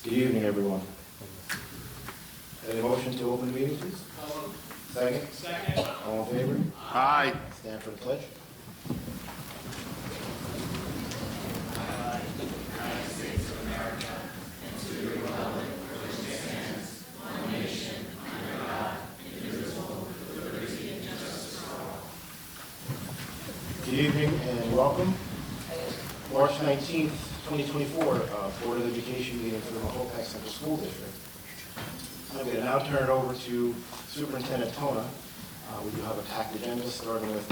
Good evening, everyone. Any motion to open the meeting, please? Second? Second. All in favor? Aye. Stand for the pledge. Good evening and welcome. March 19th, 2024, Board of Education meeting for the Mahopac Central School District. I'm going to now turn it over to Superintendent Tona. We do have a packed agenda starting with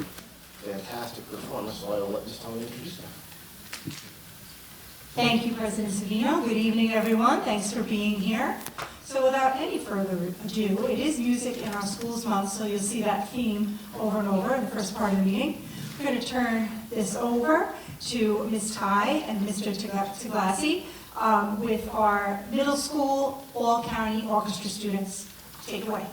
fantastic performance, so I will let Ms. Tona introduce them. Thank you, President Savino. Good evening, everyone. Thanks for being here. So without any further ado, it is Music in Our Schools Month, so you'll see that theme over and over in the first part of the meeting. We're going to turn this over to Ms. Ty and Mr. Taglasi with our middle school all-county orchestra students. Take it away.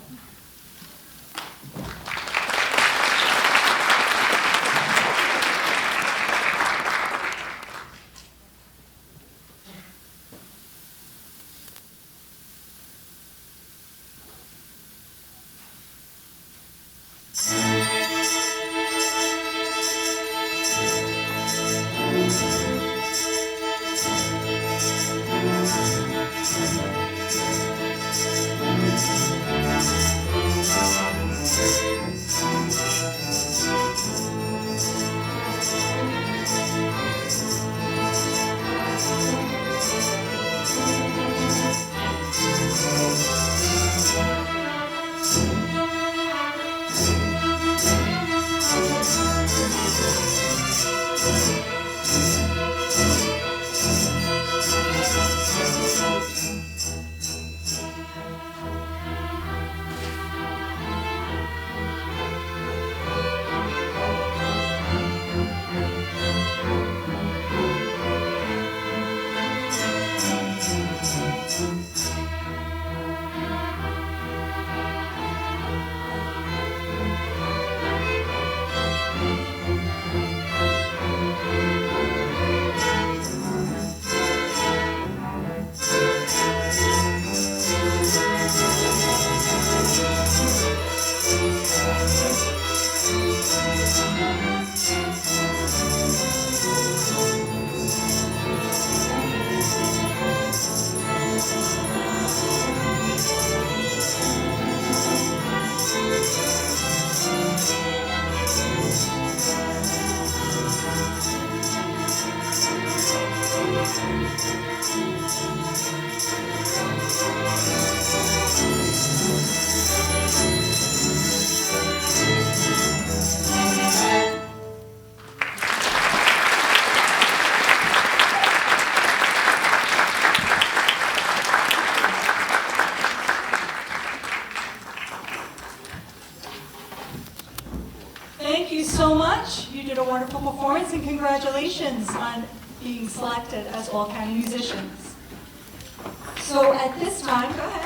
Thank you so much. You did a wonderful performance, and congratulations on being selected as all-county musicians. So at this time, go ahead.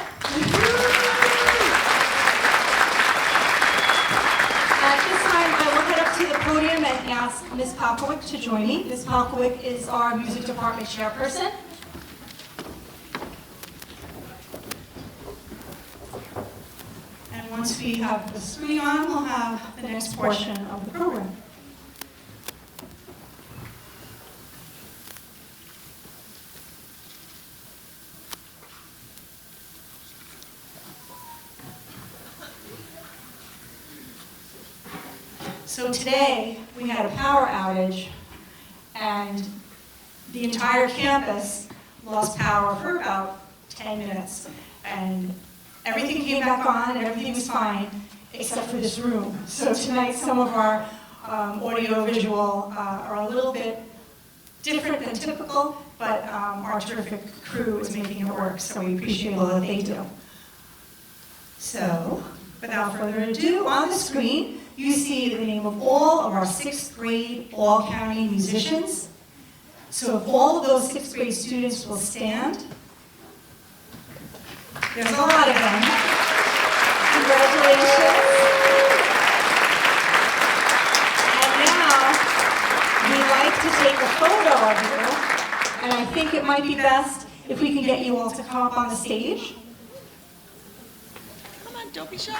At this time, I will head up to the podium and ask Ms. Palkowick to join me. Ms. Palkowick is our music department chairperson. And once we have the screen on, we'll have the next portion of the program. So today, we had a power outage, and the entire campus lost power for about 10 minutes. And everything came back on, and everything was fine, except for this room. So tonight, some of our audio-visual are a little bit different than typical. but our terrific crew is making it work, so we appreciate all that they do. So, without further ado, on the screen, you see the name of all of our 6th grade all-county musicians. So if all of those 6th grade students will stand. There's a lot of them. Congratulations. And now, we'd like to take a photo of you, and I think it might be best if we can get you all to come up on the stage. Come on, don't be shy.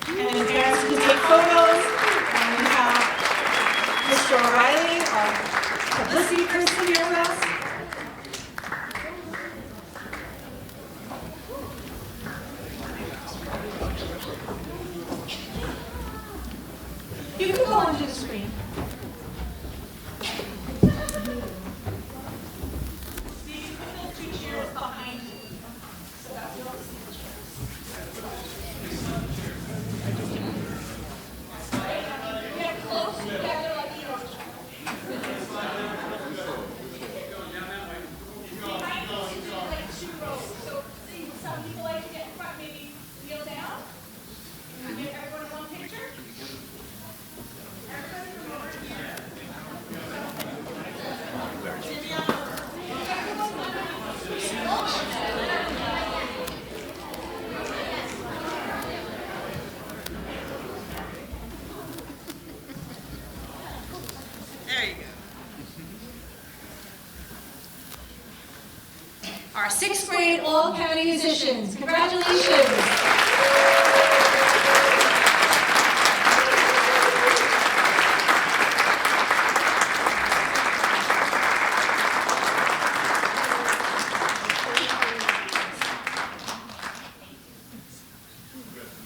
And the parents can take photos, and we have Mr. O'Reilly, our publicity person here with us. You can go onto the screen. So you can put those 2 chairs behind you. So that we don't see the chairs. Get close together like you know. Behind you, like 2 rows. So see, some people like to get in front, maybe kneel down. And get everyone in one picture. There you go. Our 6th grade all-county musicians. Congratulations.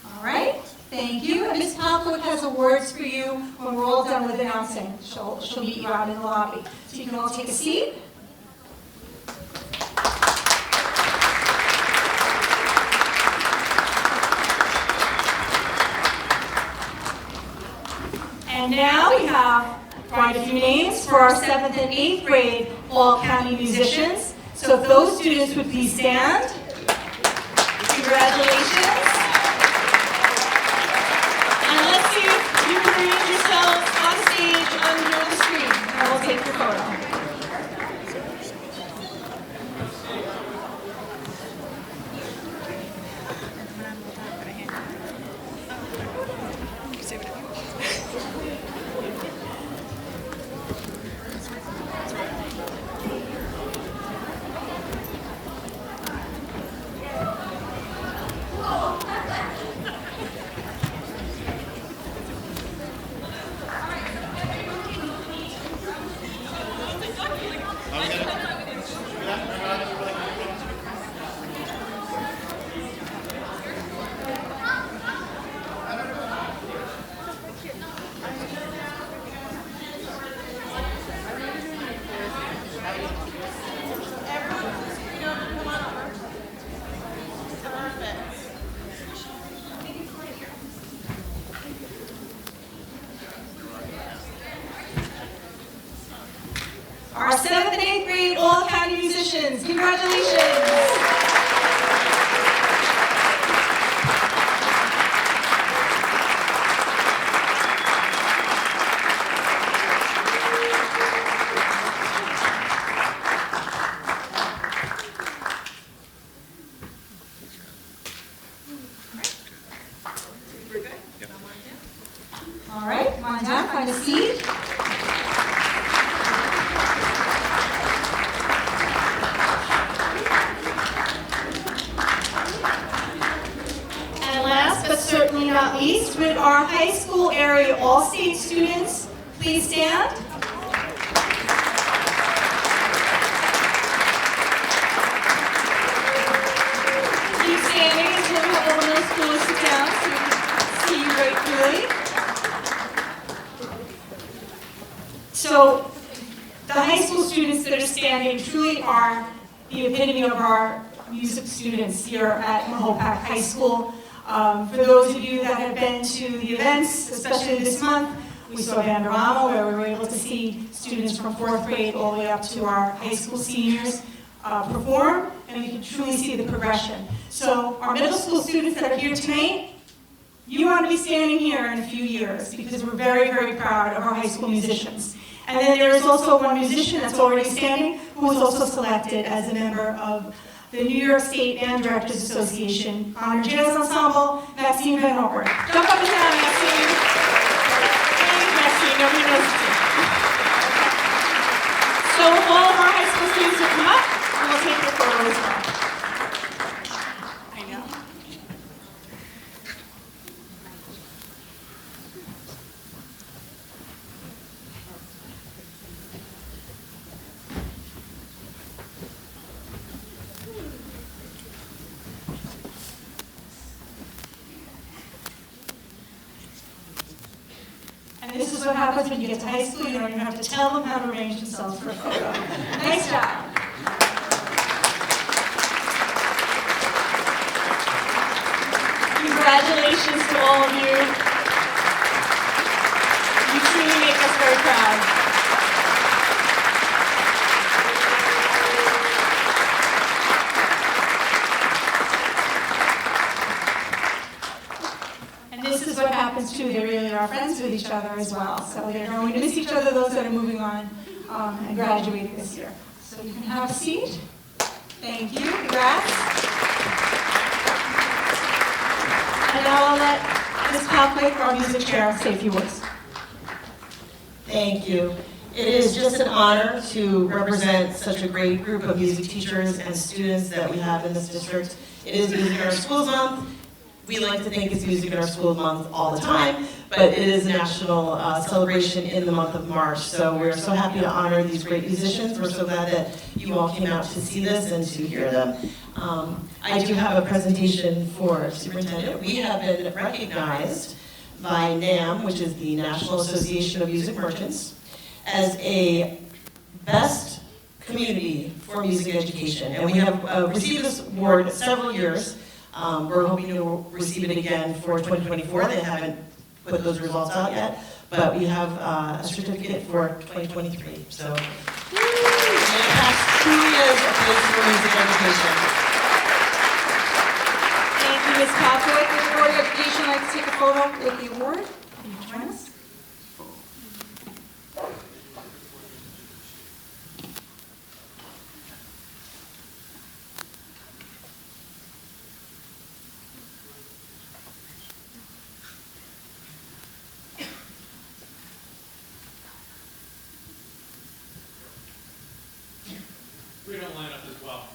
All right, thank you. And Ms. Palcoat has awards for you when we're all done with announcing. She'll meet you out in the lobby. So you can all take a seat. And now we have quite a few names for our 7th and 8th grade all-county musicians. So if those students would please stand. Congratulations. And let's see if you can arrange yourselves on stage under the screen, and we'll take your photo. Our 7th and 8th grade all-county musicians. Congratulations. All right, come on down, find a seat. And last but certainly not least, would our high school area all-state students please stand? Keep standing until we have all the middle schoolers sit down so we can see you very clearly. So the high school students that are standing truly are the epitome of our music students here at Mahopac High School. For those of you that have been to the events, especially this month, We saw Vanderama, where we were able to see students from 4th grade all the way up to our high school seniors perform, and we could truly see the progression. So our middle school students that are here tonight, you want to be standing here in a few years because we're very, very proud of our high school musicians. And then there is also one musician that's already standing who was also selected as a member of the New York State Band Directors Association Honor Jazz Ensemble, Maxine Van Ortberg. Jump up and down, Maxine. Thank you, Maxine. Nobody knows it. So all of our high school students will come up and we'll take their photo as well. I know. And this is what happens when you get to high school. You don't even have to tell them how to arrange themselves for a photo. Nice job. Congratulations to all of you. You truly make us very proud. This is what happens too. They really are friends with each other as well. So they're going to miss each other, those that are moving on and graduating this year. So you can have a seat. Thank you. Congrats. And now I'll let Ms. Palquick, our music chair, say a few words. Thank you. It is just an honor to represent such a great group of music teachers and students that we have in this district. It is Music in Our Schools Month. We like to think it's Music in Our Schools Month all the time, but it is a national celebration in the month of March. So we're so happy to honor these great musicians. We're so glad that you all came out to see this and to hear them. I do have a presentation for Superintendent. We have been recognized by NAM, which is the National Association of Music Merchants, as a best community for music education. And we have received this award several years. We're hoping to receive it again for 2024. They haven't put those results out yet, but we have a certificate for 2023. So, in the past 2 years of place for music education. Thank you, Ms. Palquick. Would the Board of Education like to take a photo with the award? Can you join us? We don't line up as well.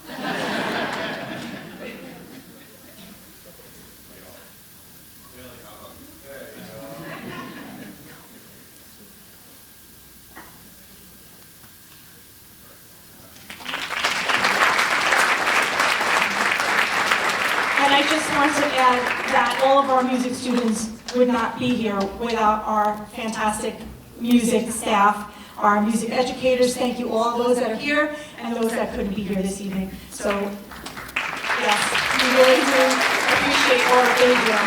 And I just want to add that all of our music students would not be here without our fantastic music staff, our music educators. Thank you all those that are here and those that couldn't be here this evening. So, yes, we really do appreciate all that they do.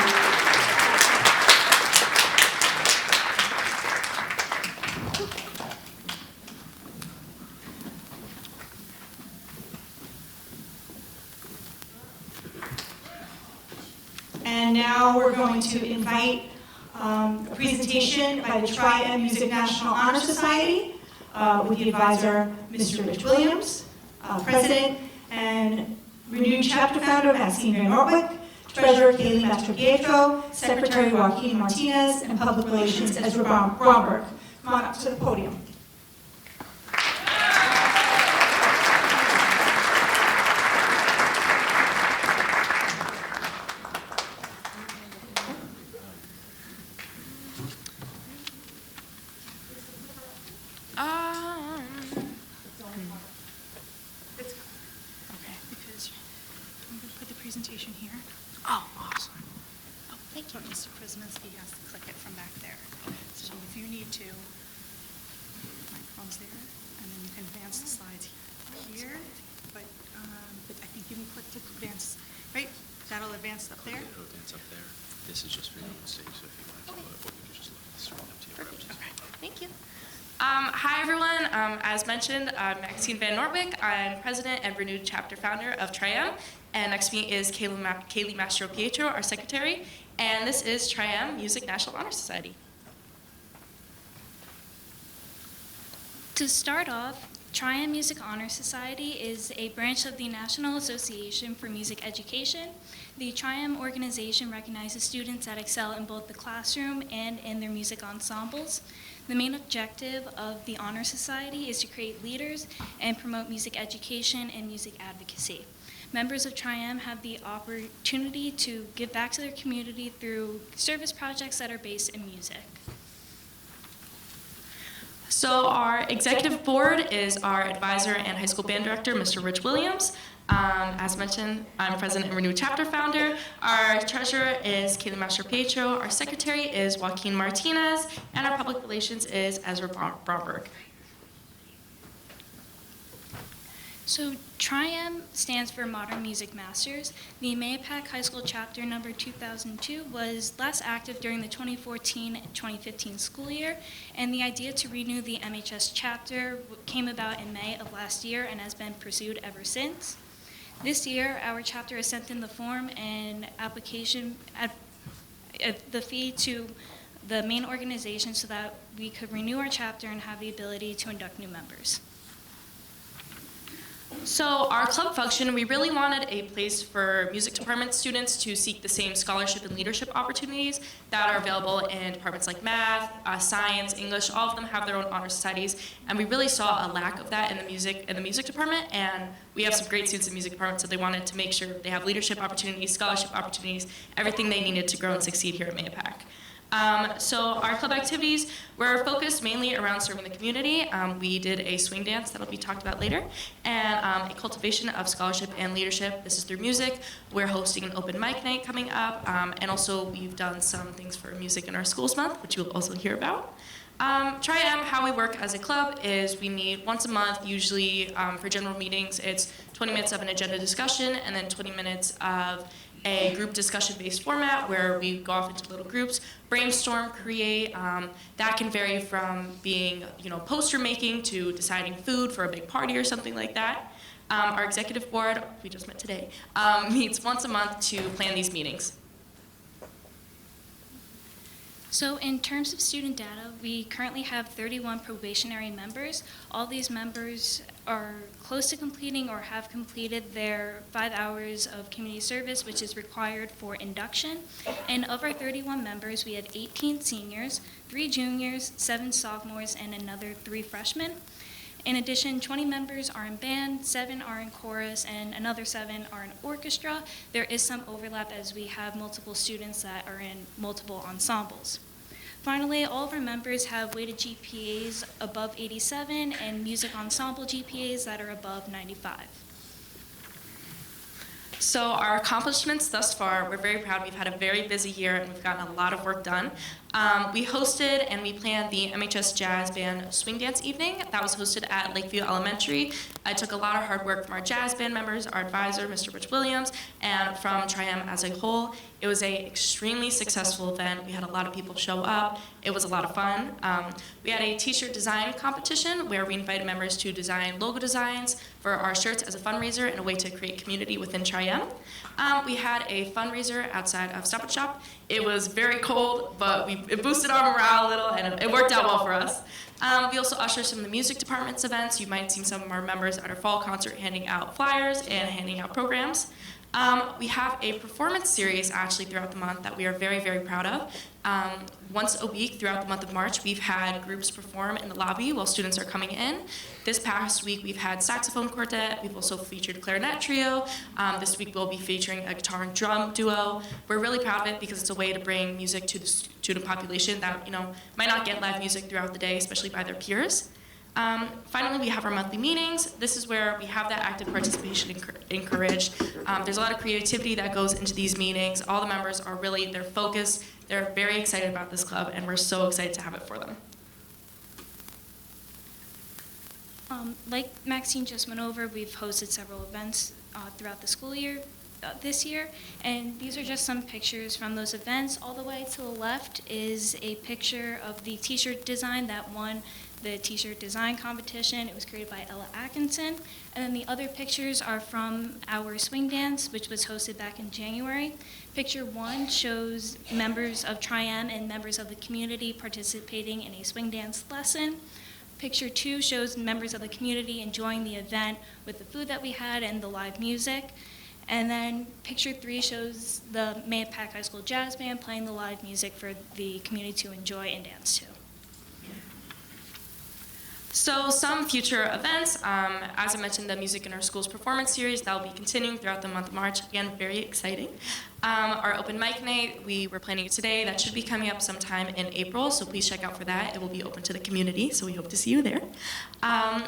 And now we're going to invite a presentation by the Tri-M Music National Honor Society with the advisor, Mr. Rich Williams, President and renewed chapter founder, Maxine Van Ortberg, Treasurer, Kaylee Mastropietro, Secretary, Joaquin Martinez, and Public Relations, Ezra Bromberg. Come on up to the podium. Okay, because I'm going to put the presentation here. Oh, awesome. Oh, thank you. Mr. Prismaski has to click it from back there. So if you need to, microphone's there, and then you can advance the slides here. But I think you can click to advance, right? That'll advance up there. It'll advance up there. This is just for you on stage, so if you wanted to look, we could just look at Perfect. Okay. Thank you. Hi, everyone. As mentioned, I'm Maxine Van Nortwick. I'm president and renewed chapter founder of Triam. And next to me is Kaylee Mastro Pietro, our secretary. And this is Triam Music National Honor Society. To start off, Triam Music Honor Society is a branch of the National Association for Music Education. The Triam organization recognizes students that excel in both the classroom and in their music ensembles. The main objective of the Honor Society is to create leaders and promote music education and music advocacy. Members of Triam have the opportunity to give back to their community through service projects that are based in music. So our executive board is our advisor and high school band director, Mr. Rich Williams. As mentioned, I'm president and renewed chapter founder. Our treasurer is Kaylee Mastro Pietro. Our secretary is Joaquin Martinez. And our public relations is Ezra Bromberg. So Triam stands for Modern Music Masters. The Mayapack High School chapter number 2002 was last active during the 2014-2015 school year, and the idea to renew the MHS chapter came about in May of last year and has been pursued ever since. This year, our chapter has sent in the form and application at the fee to the main organization so that we could renew our chapter and have the ability to induct new members. So our club function, we really wanted a place for music department students to seek the same scholarship and leadership opportunities that are available in departments like math, science, English. All of them have their own honor societies, and we really saw a lack of that in the music department. And we have some great students in the music department, so they wanted to make sure they have leadership opportunities, scholarship opportunities, everything they needed to grow and succeed here at Mayapack. So our club activities were focused mainly around serving the community. We did a swing dance that'll be talked about later, and a cultivation of scholarship and leadership. This is through music. We're hosting an open mic night coming up, and also we've done some things for Music in Our Schools Month, which you'll also hear about. Triam, how we work as a club is we meet once a month, usually for general meetings. It's 20 minutes of an agenda discussion and then 20 minutes of a group discussion-based format where we go off into little groups, brainstorm, create. That can vary from being, poster making to deciding food for a big party or something like that. Our executive board, we just met today, meets once a month to plan these meetings. So in terms of student data, we currently have 31 probationary members. All these members are close to completing or have completed their 5 hours of community service, which is required for induction. And of our 31 members, we had 18 seniors, 3 juniors, 7 sophomores, and another 3 freshmen. In addition, 20 members are in band, 7 are in chorus, and another 7 are in orchestra. There is some overlap as we have multiple students that are in multiple ensembles. Finally, all of our members have weighted GPAs above 87 and music ensemble GPAs that are above 95. So our accomplishments thus far, we're very proud. We've had a very busy year and we've gotten a lot of work done. We hosted and we planned the MHS Jazz Band Swing Dance Evening. That was hosted at Lakeview Elementary. It took a lot of hard work from our jazz band members, our advisor, Mr. Rich Williams, and from Triam as a whole. It was an extremely successful event. We had a lot of people show up. It was a lot of fun. We had a t-shirt design competition where we invited members to design logo designs for our shirts as a fundraiser and a way to create community within Triam. We had a fundraiser outside of Stop and Shop. It was very cold, but it boosted our morale a little, and it worked out well for us. We also ushered some of the music department's events. You might see some of our members at our fall concert handing out flyers and handing out programs. We have a performance series actually throughout the month that we are very, very proud of. Once a week throughout the month of March, we've had groups perform in the lobby while students are coming in. This past week, we've had saxophone quartet. We've also featured clarinet trio. This week, we'll be featuring a guitar and drum duo. We're really proud of it because it's a way to bring music to the student population that might not get live music throughout the day, especially by their peers. Finally, we have our monthly meetings. This is where we have that active participation encouraged. There's a lot of creativity that goes into these meetings. All the members are they're focused. They're very excited about this club, and we're so excited to have it for them. Like Maxine just went over, we've hosted several events throughout the school year. this year, and these are just some pictures from those events. All the way to the left is a picture of the t-shirt design that won the t-shirt design competition. It was created by Ella Atkinson. And then the other pictures are from our swing dance, which was hosted back in January. Picture 1 shows members of Tri-M and members of the community participating in a swing dance lesson. Picture 2 shows members of the community enjoying the event with the food that we had and the live music. And then picture 3 shows the Mahopac High School Jazz Band playing the live music for the community to enjoy and dance to. So some future events, as I mentioned, the Music in Our Schools performance series, that will be continuing throughout the month of March. Again, very exciting. Our open mic night, we were planning it today. That should be coming up sometime in April, so please check out for that. It will be open to the community, so we hope to see you there.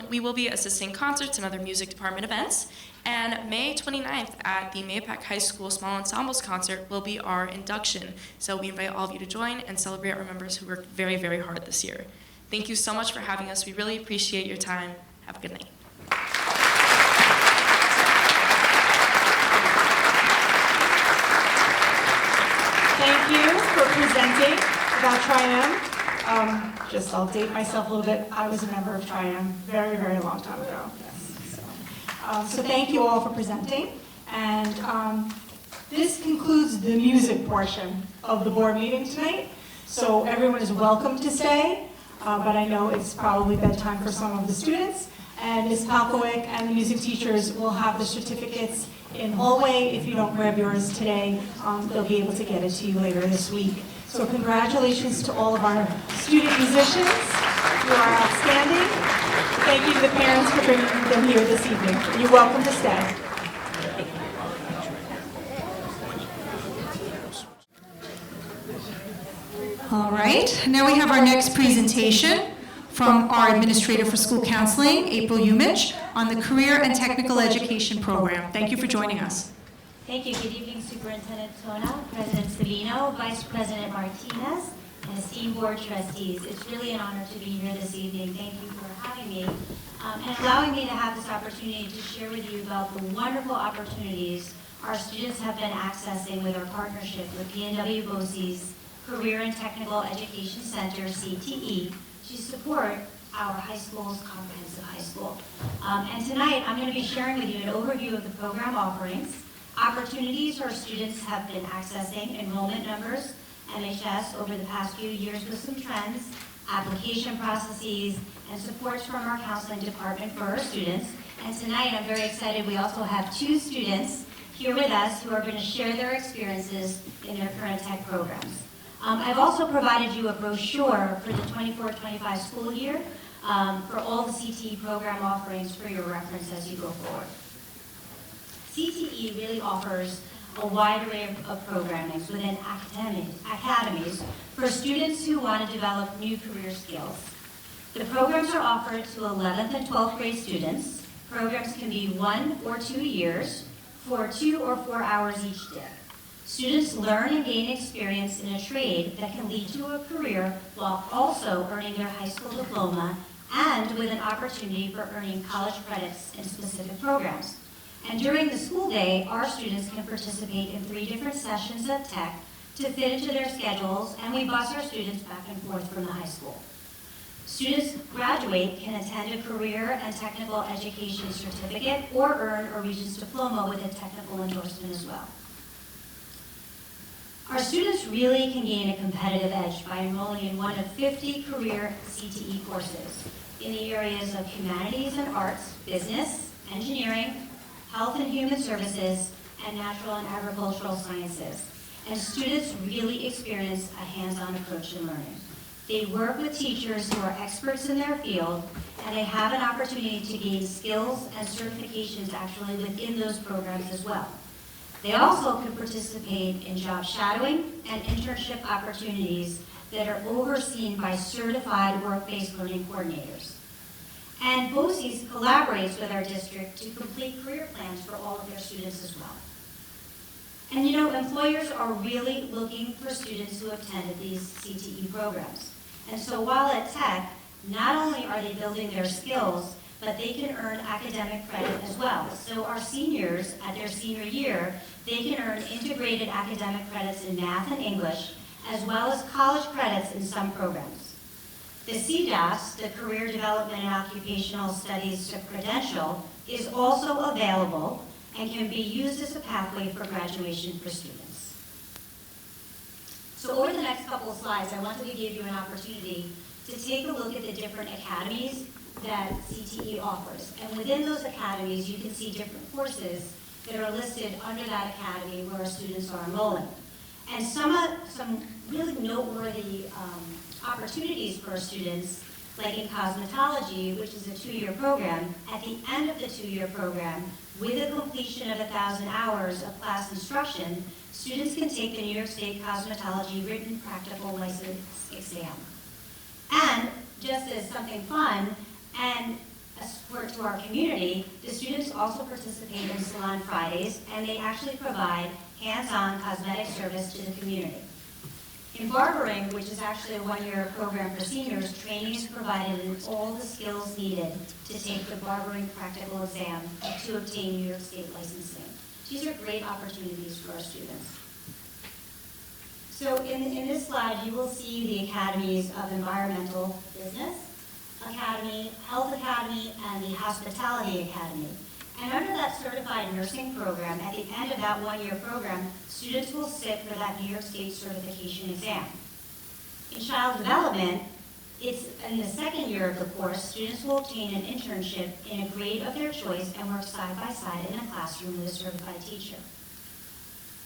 We will be assisting concerts and other music department events. And May 29th at the Mahopac High School Small Ensembles Concert will be our induction. So we invite all of you to join and celebrate our members who worked very, very hard this year. Thank you so much for having us. We really appreciate your time. Have a good night. Thank you for presenting about Tri-M. I'll date myself a little bit. I was a member of Tri-M very, very long time ago. Yes. So thank you all for presenting. And this concludes the music portion of the board meeting tonight. So everyone is welcome to stay. But I know it's probably bedtime for some of the students. And Ms. Palkowick and the music teachers will have the certificates in the hallway. If you don't grab yours today, they'll be able to get it to you later this week. So congratulations to all of our student musicians. You are outstanding. Thank you to the parents for bringing them here this evening. You're welcome to stay. All right, now we have our next presentation from our Administrator for School Counseling, April Umich, on the Career and Technical Education Program. Thank you for joining us. Thank you. Good evening, Superintendent Tona, President Savino, Vice President Martinez, and esteemed board trustees. It's really an honor to be here this evening. Thank you for having me and allowing me to have this opportunity to share with you about the wonderful opportunities our students have been accessing with our partnership with PNW BOCES Career and Technical Education Center, CTE, to support our high school's comprehensive high school. And tonight, I'm going to be sharing with you an overview of the program offerings, opportunities our students have been accessing, enrollment numbers, MHS over the past few years with some trends, application processes, and supports from our counseling department for our students. And tonight, I'm very excited, we also have 2 students here with us who are going to share their experiences in their current tech programs. I've also provided you a brochure for the 24-25 school year for all the CTE program offerings for your reference as you go forward. CTE really offers a wide array of programming within academies for students who want to develop new career skills. The programs are offered to 11th and 12th grade students. Programs can be 1 or 2 years for 2 or 4 hours each day. Students learn and gain experience in a trade that can lead to a career while also earning their high school diploma and with an opportunity for earning college credits in specific programs. And during the school day, our students can participate in 3 different sessions of tech to fit into their schedules, and we bus our students back and forth from the high school. Students graduate can attend a career and technical education certificate or earn a Regents diploma with a technical endorsement as well. Our students really can gain a competitive edge by enrolling in one of 50 career CTE courses in the areas of humanities and arts, business, engineering, health and human services, and natural and agricultural sciences. And students really experience a hands-on approach to learning. They work with teachers who are experts in their field, and they have an opportunity to gain skills and certifications actually within those programs as well. They also can participate in job shadowing and internship opportunities that are overseen by certified work-based learning coordinators. And BOCES collaborates with our district to complete career plans for all of their students as well. And you know, employers are really looking for students who have attended these CTE programs. And so while at Tech, not only are they building their skills, but they can earn academic credit as well. So our seniors, at their senior year, they can earn integrated academic credits in math and English, as well as college credits in some programs. The CDAS, the Career Development and Occupational Studies Credential, is also available and can be used as a pathway for graduation for students. So over the next couple of slides, I wanted to give you an opportunity to take a look at the different academies that CTE offers. And within those academies, you can see different courses that are listed under that academy where our students are enrolling. And some really noteworthy opportunities for our students, like in cosmetology, which is a 2-year program. At the end of the 2-year program, with the completion of 1,000 hours of class instruction, students can take the New York State Cosmetology Written Practical License exam. And just as something fun and a support to our community, the students also participate in Salon Fridays, and they actually provide hands-on cosmetic service to the community. In barbering, which is actually a 1-year program for seniors, training is provided in all the skills needed to take the barbering practical exam to obtain New York State licensing. These are great opportunities for our students. So in this slide, you will see the academies of Environmental Business Academy, Health Academy, and the Hospitality Academy. And under that certified nursing program, at the end of that 1-year program, students will sit for that New York State certification exam. In child development, it's in the 2nd year of the course, students will obtain an internship in a grade of their choice and work side by side in a classroom with a certified teacher.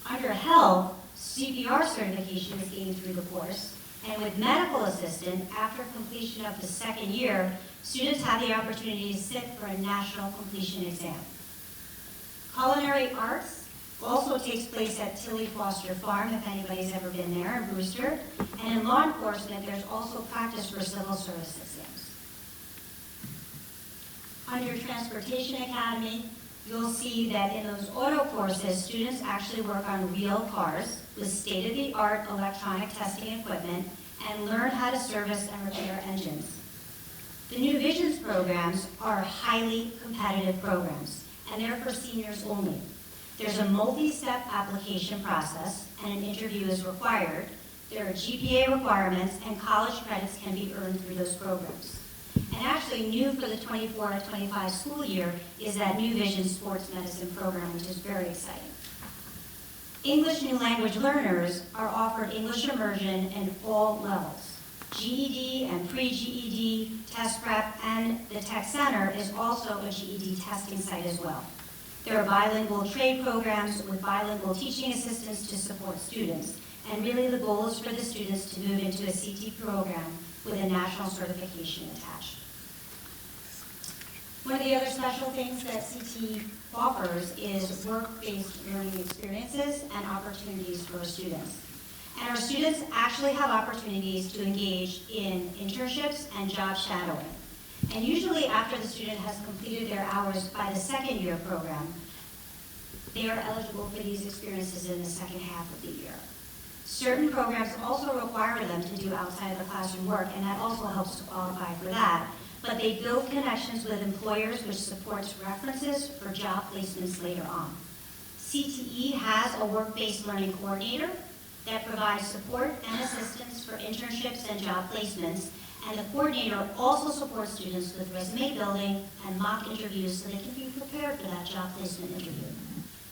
Under health, CPR certification is gained through the course, and with medical assistant, after completion of the 2nd year, students have the opportunity to sit for a national completion exam. Culinary arts also takes place at Tilly Foster Farm, if anybody's ever been there, in Brewster. And in law enforcement, there's also practice for civil service exams. Under Transportation Academy, you'll see that in those auto courses, students actually work on real cars with state-of-the-art electronic testing equipment and learn how to service and repair engines. The New Visions programs are highly competitive programs, and they're for seniors only. There's a multi-step application process, and an interview is required. There are GPA requirements, and college credits can be earned through those programs. And actually, new for the 24-25 school year is that New Vision Sports Medicine program, which is very exciting. English New Language learners are offered English immersion in all levels. GED and pre-GED, test prep, and the Tech Center is also a GED testing site as well. There are bilingual trade programs with bilingual teaching assistants to support students. And really the goal is for the students to move into a CT program with a national certification attached. One of the other special things that CT offers is work-based learning experiences and opportunities for students. And our students actually have opportunities to engage in internships and job shadowing. And usually after the student has completed their hours by the 2nd year program, they are eligible for these experiences in the 2nd half of the year. Certain programs also require them to do outside of the classroom work, and that also helps to qualify for that. But they build connections with employers, which supports references for job placements later on. CTE has a work-based learning coordinator that provides support and assistance for internships and job placements, and the coordinator also supports students with resume building and mock interviews so they can be prepared for that job placement interview.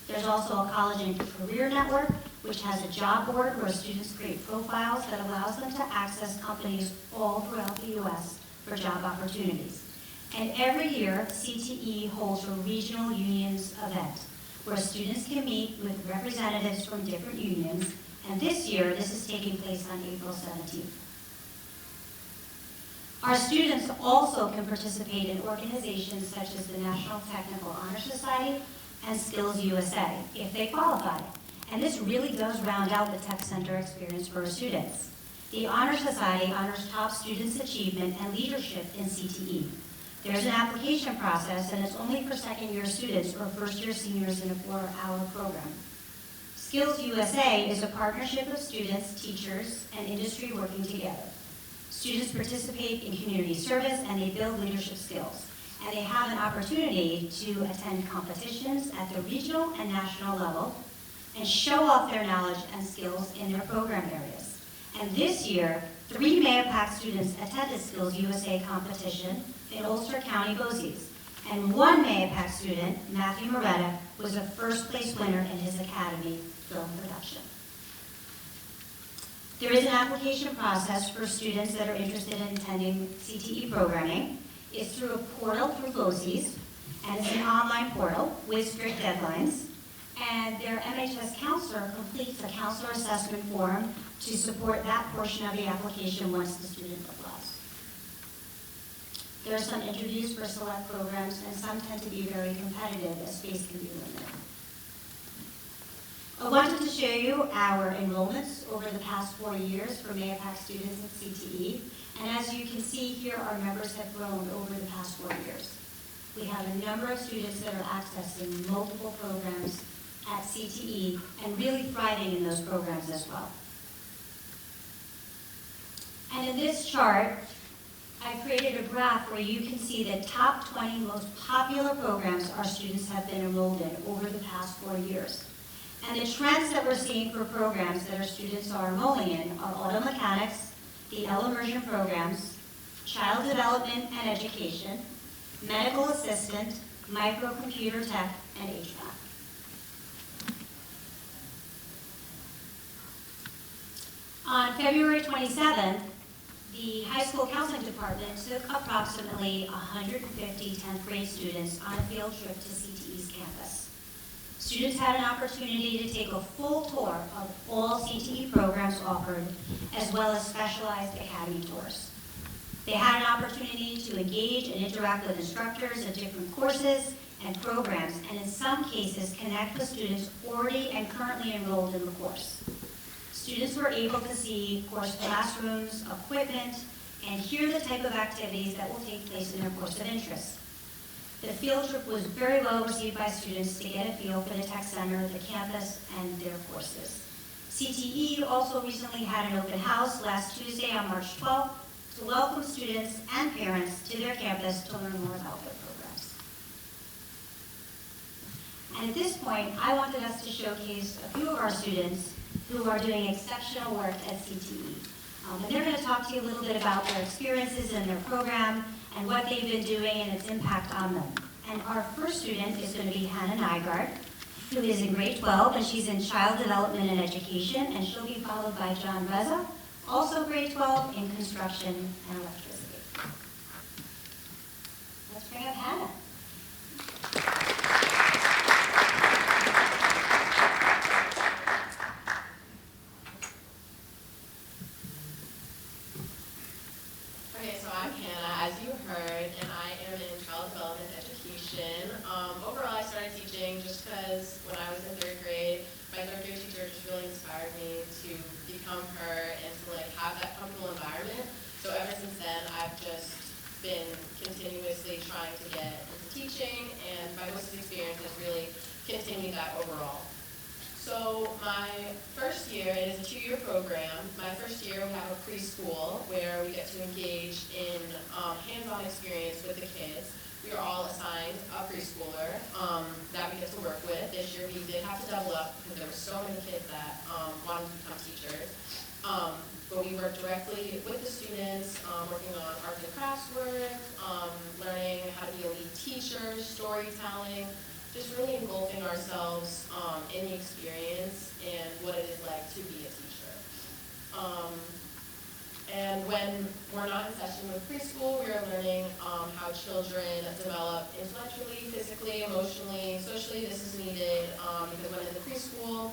There's also a college and career network, which has a job board where students create profiles that allows them to access companies all throughout the U.S. for job opportunities. And every year, CTE holds a regional unions event where students can meet with representatives from different unions. And this year, this is taking place on April 17th. Our students also can participate in organizations such as the National Technical Honor Society and Skills USA, if they qualify. And this really does round out the Tech Center experience for our students. The Honor Society honors top students' achievement and leadership in CTE. There's an application process, and it's only for 2nd year students or 1st year seniors in a 4-hour program. Skills USA is a partnership of students, teachers, and industry working together. Students participate in community service, and they build leadership skills. and they have an opportunity to attend competitions at the regional and national level and show off their knowledge and skills in their program areas. And this year, 3 Mahopac students attended Skills USA competition in Ulster County BOCES, and 1 Mahopac student, Matthew Moretta, was a first place winner in his academy film production. There is an application process for students that are interested in attending CTE programming. It's through a portal through BOCES, and it's an online portal with strict deadlines. And their MHS counselor completes a counselor assessment form to support that portion of the application once the student applies. There are some interviews for select programs, and some tend to be very competitive as space can be limited. I wanted to show you our enrollments over the past 4 years for Mahopac students at CTE. And as you can see here, our numbers have grown over the past 4 years. We have a number of students that are accessing multiple programs at CTE and really thriving in those programs as well. And in this chart, I created a graph where you can see the top 20 most popular programs our students have been enrolled in over the past 4 years. And the trends that we're seeing for programs that our students are enrolling in are auto mechanics, the L immersion programs, child development and education, medical assistant, microcomputer tech, and HVAC. On February 27th, the high school counseling department took approximately 150 10th grade students on a field trip to CTE's campus. Students had an opportunity to take a full tour of all CTE programs offered, as well as specialized academy tours. They had an opportunity to engage and interact with instructors in different courses and programs, and in some cases connect with students already and currently enrolled in the course. Students were able to see course classrooms, equipment, and hear the type of activities that will take place in their course of interest. The field trip was very well received by students to get a feel for the tech center, the campus, and their courses. CTE also recently had an open house last Tuesday on March 12th to welcome students and parents to their campus to learn more about their programs. And at this point, I wanted us to showcase a few of our students who are doing exceptional work at CTE. And they're going to talk to you a little bit about their experiences in their program and what they've been doing and its impact on them. And our first student is going to be Hannah Nygaard, who is in grade 12, and she's in child development and education, and she'll be followed by John Reza, also grade 12 in construction and electricity. Let's bring up Hannah. Okay, so I'm Hannah, as you heard, and I am in child development education. Overall, I started teaching just because when I was in 3rd grade, my 3rd grade teacher just really inspired me to become her and to have that comfortable environment. So ever since then, I've just been continuously trying to get into teaching, and my BOCES experience has really continued that overall. So my first year, it is a 2-year program. My first year we have a preschool where we get to engage in hands-on experience with the kids. We are all assigned a preschooler that we get to work with. This year we did have to double up because there were so many kids that wanted to become teachers. But we work directly with the students, working on arts and crafts work, learning how to be a lead teacher, storytelling, just really engulfing ourselves in the experience and what it is like to be a teacher. And when we're not in session with preschool, we are learning how children develop intellectually, physically, emotionally, socially. This is needed because when in the preschool,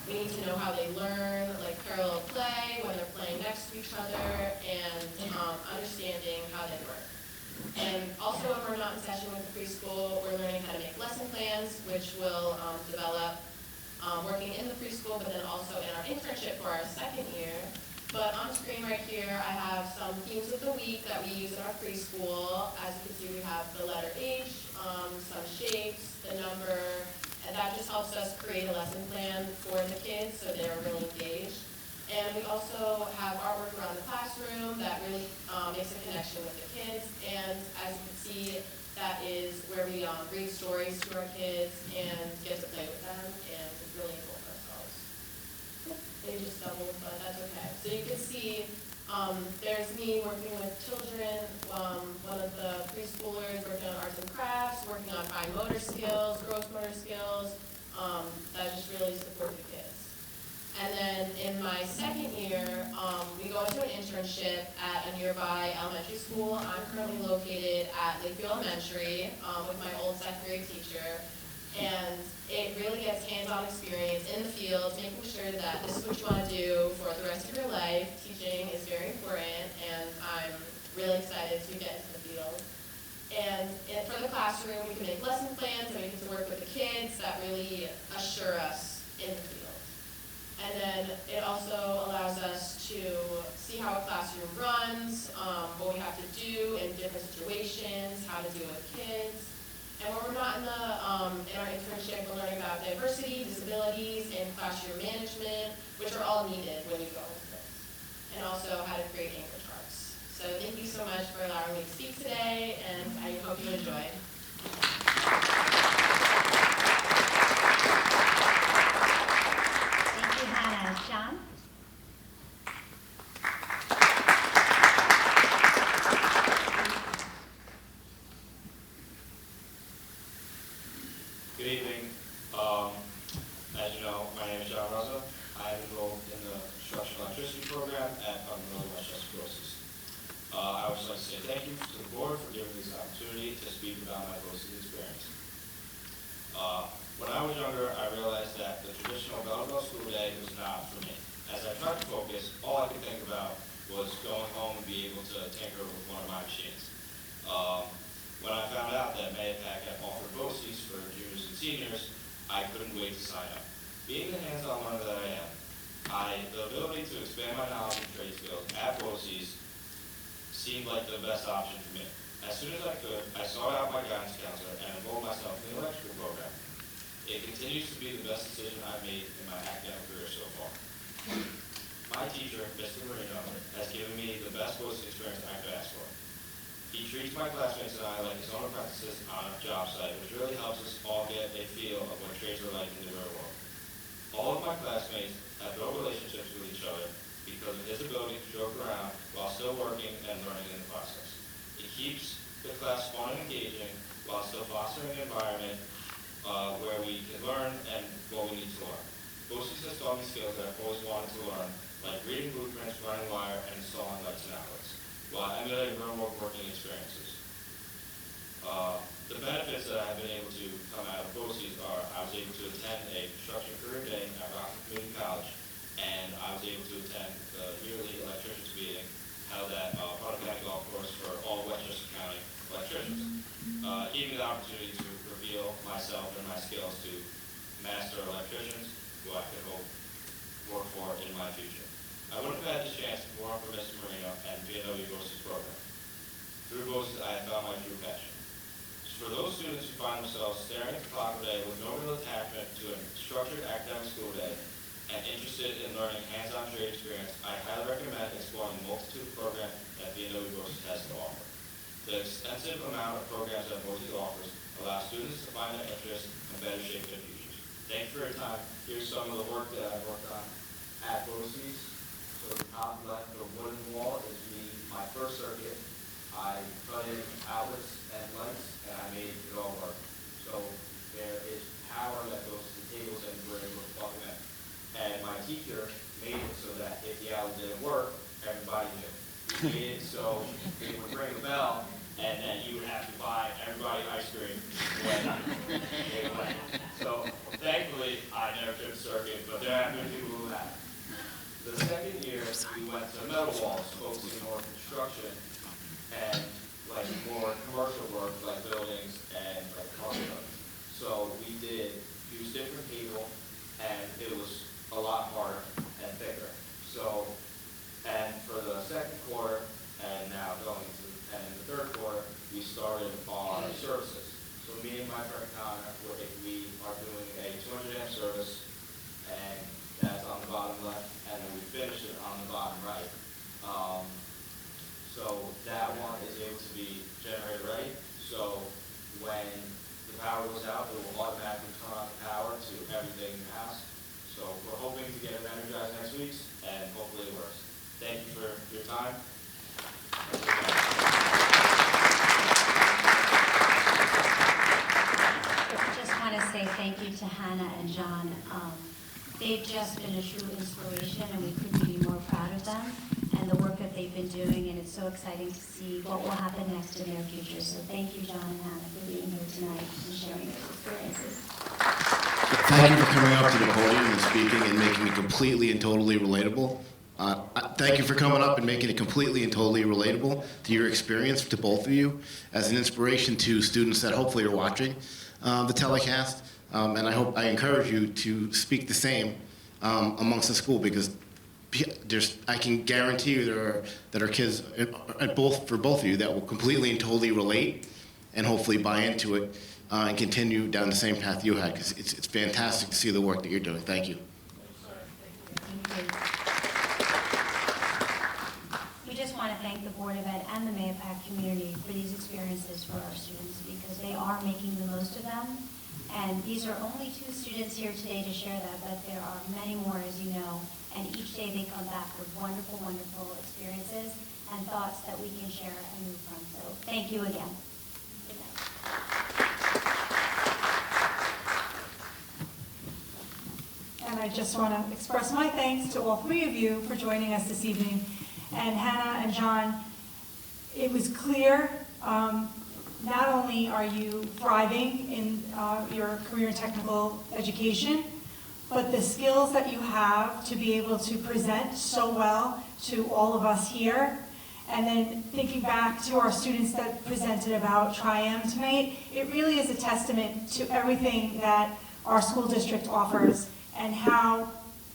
we need to know how they learn, like parallel play, when they're playing next to each other, and understanding how they work. And also when we're not in session with the preschool, we're learning how to make lesson plans, which will develop working in the preschool, but then also in our internship for our 2nd year. But on the screen right here, I have some themes of the week that we use in our preschool. As you can see, we have the letter H, some shapes, the number, and that just helps us create a lesson plan for the kids so they're really engaged. And we also have artwork around the classroom that really makes a connection with the kids. And as you can see, that is where we read stories to our kids and get to play with them and really involve ourselves. They just doubled, but that's okay. So you can see there's me working with children, one of the preschoolers working on arts and crafts, working on fine motor skills, gross motor skills, that just really support the kids. And then in my second year, we go into an internship at a nearby elementary school. I'm currently located at Lakeview Elementary with my old second grade teacher. And it really gets hands-on experience in the field, making sure that this is what you want to do for the rest of your life. Teaching is very important, and I'm really excited to get into the field. And for the classroom, we can make lesson plans and we get to work with the kids that really assure us in the field. And then it also allows us to see how a classroom runs, what we have to do in different situations, how to deal with kids. And when we're not in our internship, we're learning about diversity, disabilities, and classroom management, which are all needed when you go into this. And also how to create anchor charts. So thank you so much for allowing me to speak today, and I hope you enjoy. John? Good evening. As you know, my name is John Rosa. I am enrolled in the Construction Electricity Program at Northern Westchester BOCES. I would just like to say thank you to the board for giving me this opportunity to speak about my BOCES experience. When I was younger, I realized that the traditional bell-to-bell school day was not for me. As I tried to focus, all I could think about was going home and be able to tinker with one of my machines. When I found out that Mayapack had offered BOCES for juniors and seniors, I couldn't wait to sign up. Being the hands-on learner that I am, the ability to expand my knowledge and trade skills at BOCES seemed like the best option for me. As soon as I could, I sought out my guidance counselor and enrolled myself in the electrical program. It continues to be the best decision I've made in my academic career so far. My teacher, Mr. Marino, has given me the best BOCES experience I could ask for. He treats my classmates and I like his own apprentices on a job site, which really helps us all get a feel of what trades are like in the real world. All of my classmates have built relationships with each other because of his ability to joke around while still working and learning in the process. It keeps the class fun and engaging while still fostering an environment where we can learn and what we need to learn. BOCES has taught me skills that I've always wanted to learn, like reading blueprints, running wire, and installing lights and outlets, while emulating real-world working experiences. The benefits that I've been able to come out of BOCES are I was able to attend a construction career day at Rockland Community College, and I was able to attend the yearly electricians meeting held at Potter County Golf Course for all Westchester County electricians. Gave me the opportunity to reveal myself and my skills to master electricians who I could hope work for in my future. I wouldn't have had this chance if it weren't for Mr. Marino and B&W BOCES program. Through BOCES, I have found my true passion. For those students who find themselves staring at the clock all day with no real attachment to a structured academic school day and interested in learning hands-on trade experience, I highly recommend exploring the multitude of programs that B&W BOCES has to offer. The extensive amount of programs that BOCES offers allow students to find their interests and better shape their futures. Thank you for your time. Here's some of the work that I've worked on at BOCES. So the top left, the wooden wall is my first circuit. I cut in outlets and lights, and I made it all work. So there is power that goes to the tables, and we're able to plug them in. And my teacher made it so that if the outlet didn't work, everybody knew. He made it so it would ring a bell, and then you would have to buy everybody ice cream when they went. So thankfully, I never took a circuit, but there have been people who have. The second year, we went to metal walls, focusing on construction and like more commercial work, like buildings and like car buildings. So we did use different cable, and it was a lot harder and thicker. So, and for the second quarter, and now going into and in the third quarter, we started our services. So me and my friend Connor, we are doing a 200 amp service, and that's on the bottom left, and then we finish power goes out, it will automatically turn on the power to everything in the house. So we're hoping to get it energized next week, and hopefully it works. Thank you for your time. I just want to say thank you to Hannah and John. They've just been a true inspiration, and we couldn't be more proud of them and the work that they've been doing, and it's so exciting to see what will happen next in their future. So thank you, John and Hannah, for being here tonight and sharing your experiences. Thank you for coming up to the podium and speaking and making it completely and totally relatable. Thank you for coming up and making it completely and totally relatable to your experience, to both of you, as an inspiration to students that hopefully are watching the telecast. And I encourage you to speak the same amongst the school, because I can guarantee you there are kids for both of you that will completely and totally relate and hopefully buy into it and continue down the same path you had, because it's fantastic to see the work that you're doing. Thank you. Thank you. We just want to thank the Board of Ed and the Mahopac community for these experiences for our students, because they are making the most of them. And these are only 2 students here today to share that, but there are many more, as you know, and each day they come back with wonderful, wonderful experiences and thoughts that we can share and move from. So thank you again. Good night. And I just want to express my thanks to all 3 of you for joining us this evening. And Hannah and John, it was clear, not only are you thriving in your career and technical education, but the skills that you have to be able to present so well to all of us here. And then thinking back to our students that presented about Tri-M tonight, it really is a testament to everything that our school district offers and how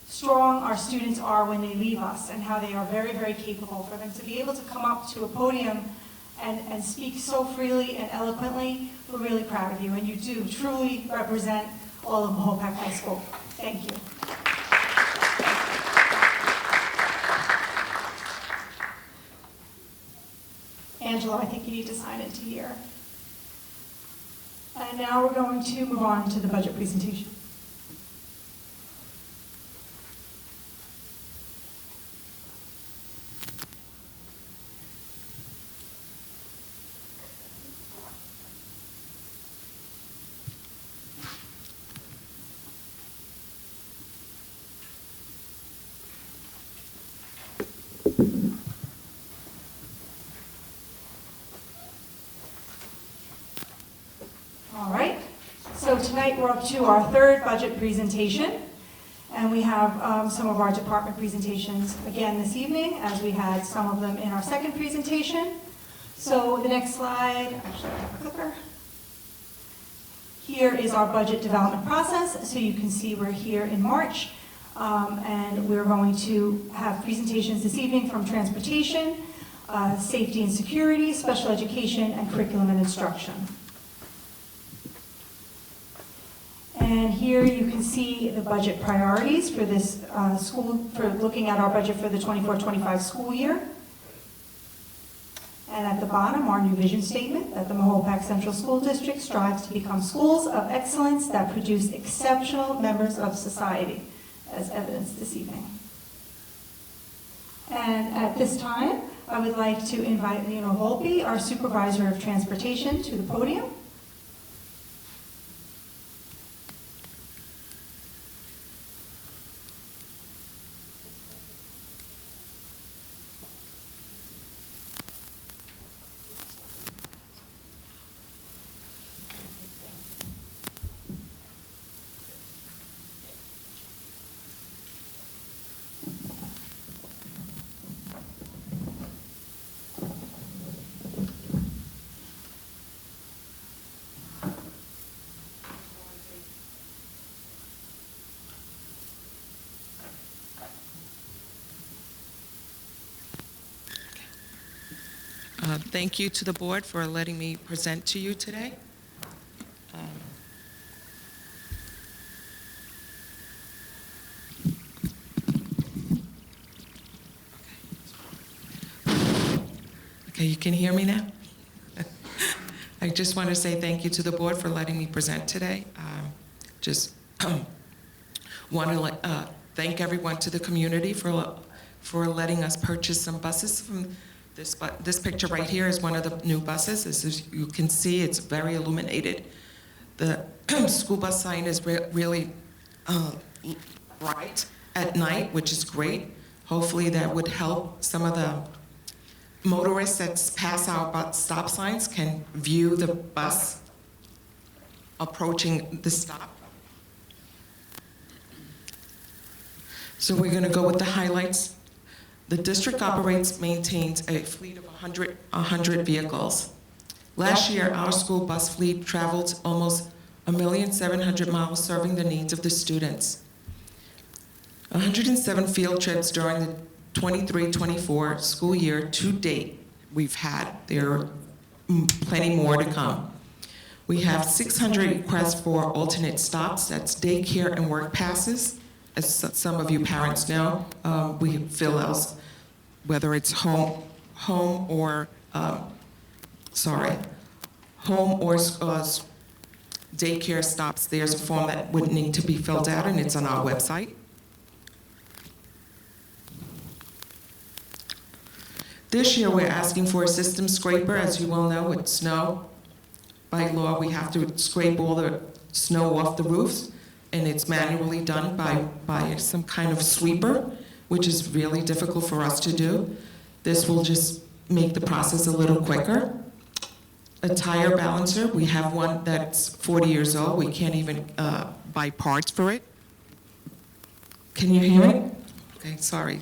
strong our students are when they leave us, and how they are very, very capable. For them to be able to come up to a podium and speak so freely and eloquently, we're really proud of you, and you do truly represent all of Mahopac High School. Thank you. Angela, I think you need to sign into here. And now we're going to move on to the budget presentation. All right, so tonight we're up to our 3rd budget presentation, and we have some of our department presentations again this evening, as we had some of them in our 2nd presentation. So the next slide, actually I have a clicker. Here is our budget development process, so you can see we're here in March, and we're going to have presentations this evening from transportation, safety and security, special education, and curriculum and instruction. And here you can see the budget priorities for this for looking at our budget for the 24-25 school year. And at the bottom, our new vision statement that the Mahopac Central School District strives to become schools of excellence that produce exceptional members of society, as evidenced this evening. And at this time, I would like to invite Lena Volpe, our Supervisor of Transportation, to the podium. Thank you to the board for letting me present to you today. Okay, you can hear me now? I just want to say thank you to the board for letting me present today. Just want to thank everyone to the community for letting us purchase some buses from this picture right here is one of the new buses. As you can see, it's very illuminated. The school bus sign is really bright at night, which is great. Hopefully that would help some of the motorists that pass our stop signs can view the bus approaching the stop. So we're going to go with the highlights. The district maintains a fleet of 100 vehicles. Last year, our school bus fleet traveled almost 1,700,000 miles serving the needs of the students. 107 field trips during the 23-24 school year to date we've had. There are plenty more to come. We have 600 requests for alternate stops. That's daycare and work passes. As some of you parents know, we fill out whether it's home or daycare stops. There's a form that would need to be filled out, and it's on our website. This year, we're asking for a system scraper. As you all know, with snow, by law, we have to scrape all the snow off the roofs, and it's manually done by some kind of sweeper, which is really difficult for us to do. This will just make the process a little quicker. A tire balancer, we have one that's 40 years old. We can't even buy parts for it. Can you hear me? Okay, sorry.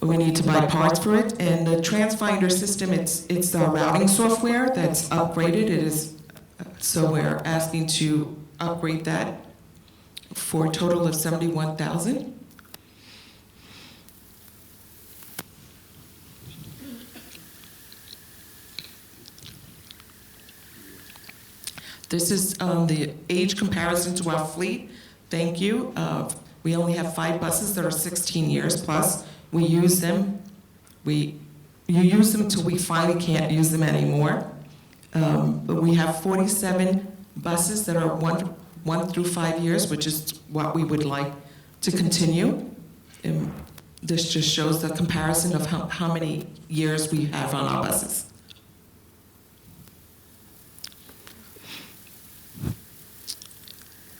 We need to buy parts for it. And the TransFinder system, it's our routing software that's upgraded. It is, so we're asking to upgrade that for a total of $71,000. This is the age comparison to our fleet. Thank you. We only have 5 buses that are 16 years plus. We use them. You use them till we finally can't use them anymore. But we have 47 buses that are 1 through 5 years, which is what we would like to continue. And this just shows the comparison of how many years we have on our buses.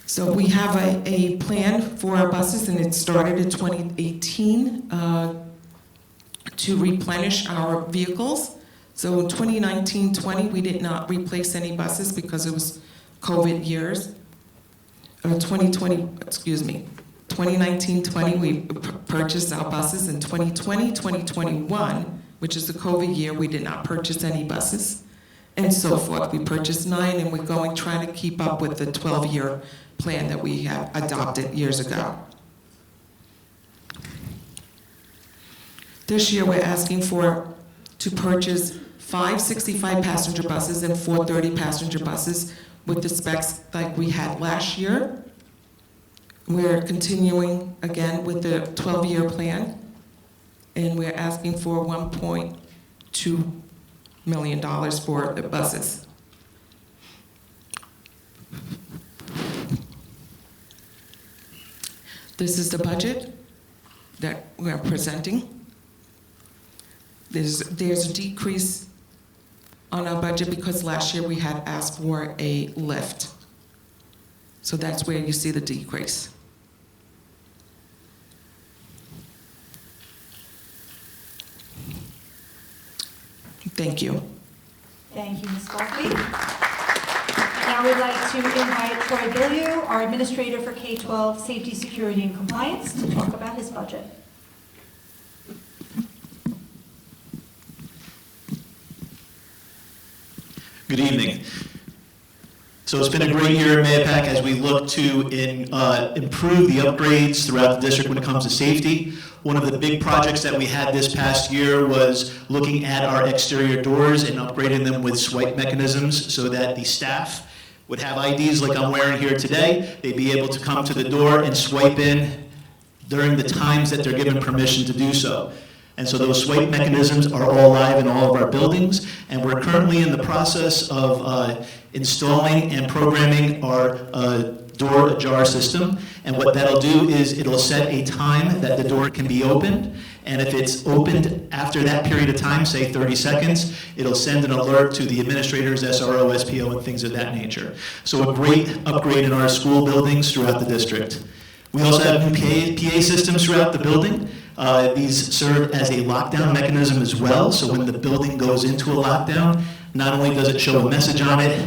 So we have a plan for our buses, and it started in 2018 to replenish our vehicles. So in 2019-20, we did not replace any buses because it was COVID years. 2019-20, we purchased our buses. In 2020-2021, which is the COVID year, we did not purchase any buses, and so forth. We purchased 9, and we're trying to keep up with the 12-year plan that we have adopted years ago. This year, we're asking to purchase 5 65-passenger buses and 4 30-passenger buses with the specs like we had last year. We're continuing again with the 12-year plan, and we're asking for $1.2 million for the buses. This is the budget that we're presenting. There's a decrease on our budget because last year we had asked for a lift. So that's where you see the decrease. Thank you. Thank you, Ms. Buckley. Now we'd like to invite Troy Billiou, our Administrator for K-12 Safety, Security, and Compliance, to talk about his budget. Good evening. So it's been a great year at MAPAC as we look to improve the upgrades throughout the district when it comes to safety. One of the big projects that we had this past year was looking at our exterior doors and upgrading them with swipe mechanisms so that the staff would have IDs like I'm wearing here today. They'd be able to come to the door and swipe in during the times that they're given permission to do so. And so those swipe mechanisms are all live in all of our buildings, and we're currently in the process of installing and programming our door ajar system. And what that'll do is it'll set a time that the door can be opened, and if it's opened after that period of time, say 30 seconds, it'll send an alert to the administrators, SRO, SPO, and things of that nature. So a great upgrade in our school buildings throughout the district. We also have new PA systems throughout the building. These serve as a lockdown mechanism as well, so when the building goes into a lockdown, not only does it show a message on it,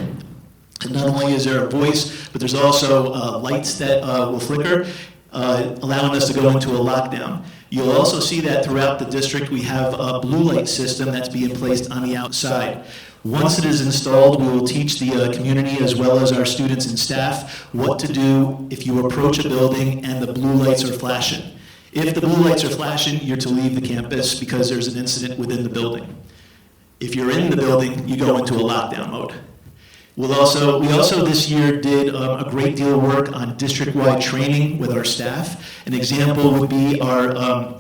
not only is there a voice, but there's also lights that will flicker, allowing us to go into a lockdown. You'll also see that throughout the district we have a blue light system that's being placed on the outside. Once it is installed, we will teach the community as well as our students and staff what to do if you approach a building and the blue lights are flashing. If the blue lights are flashing, you're to leave the campus because there's an incident within the building. If you're in the building, you go into a lockdown mode. We also this year did a great deal of work on district-wide training with our staff. An example would be our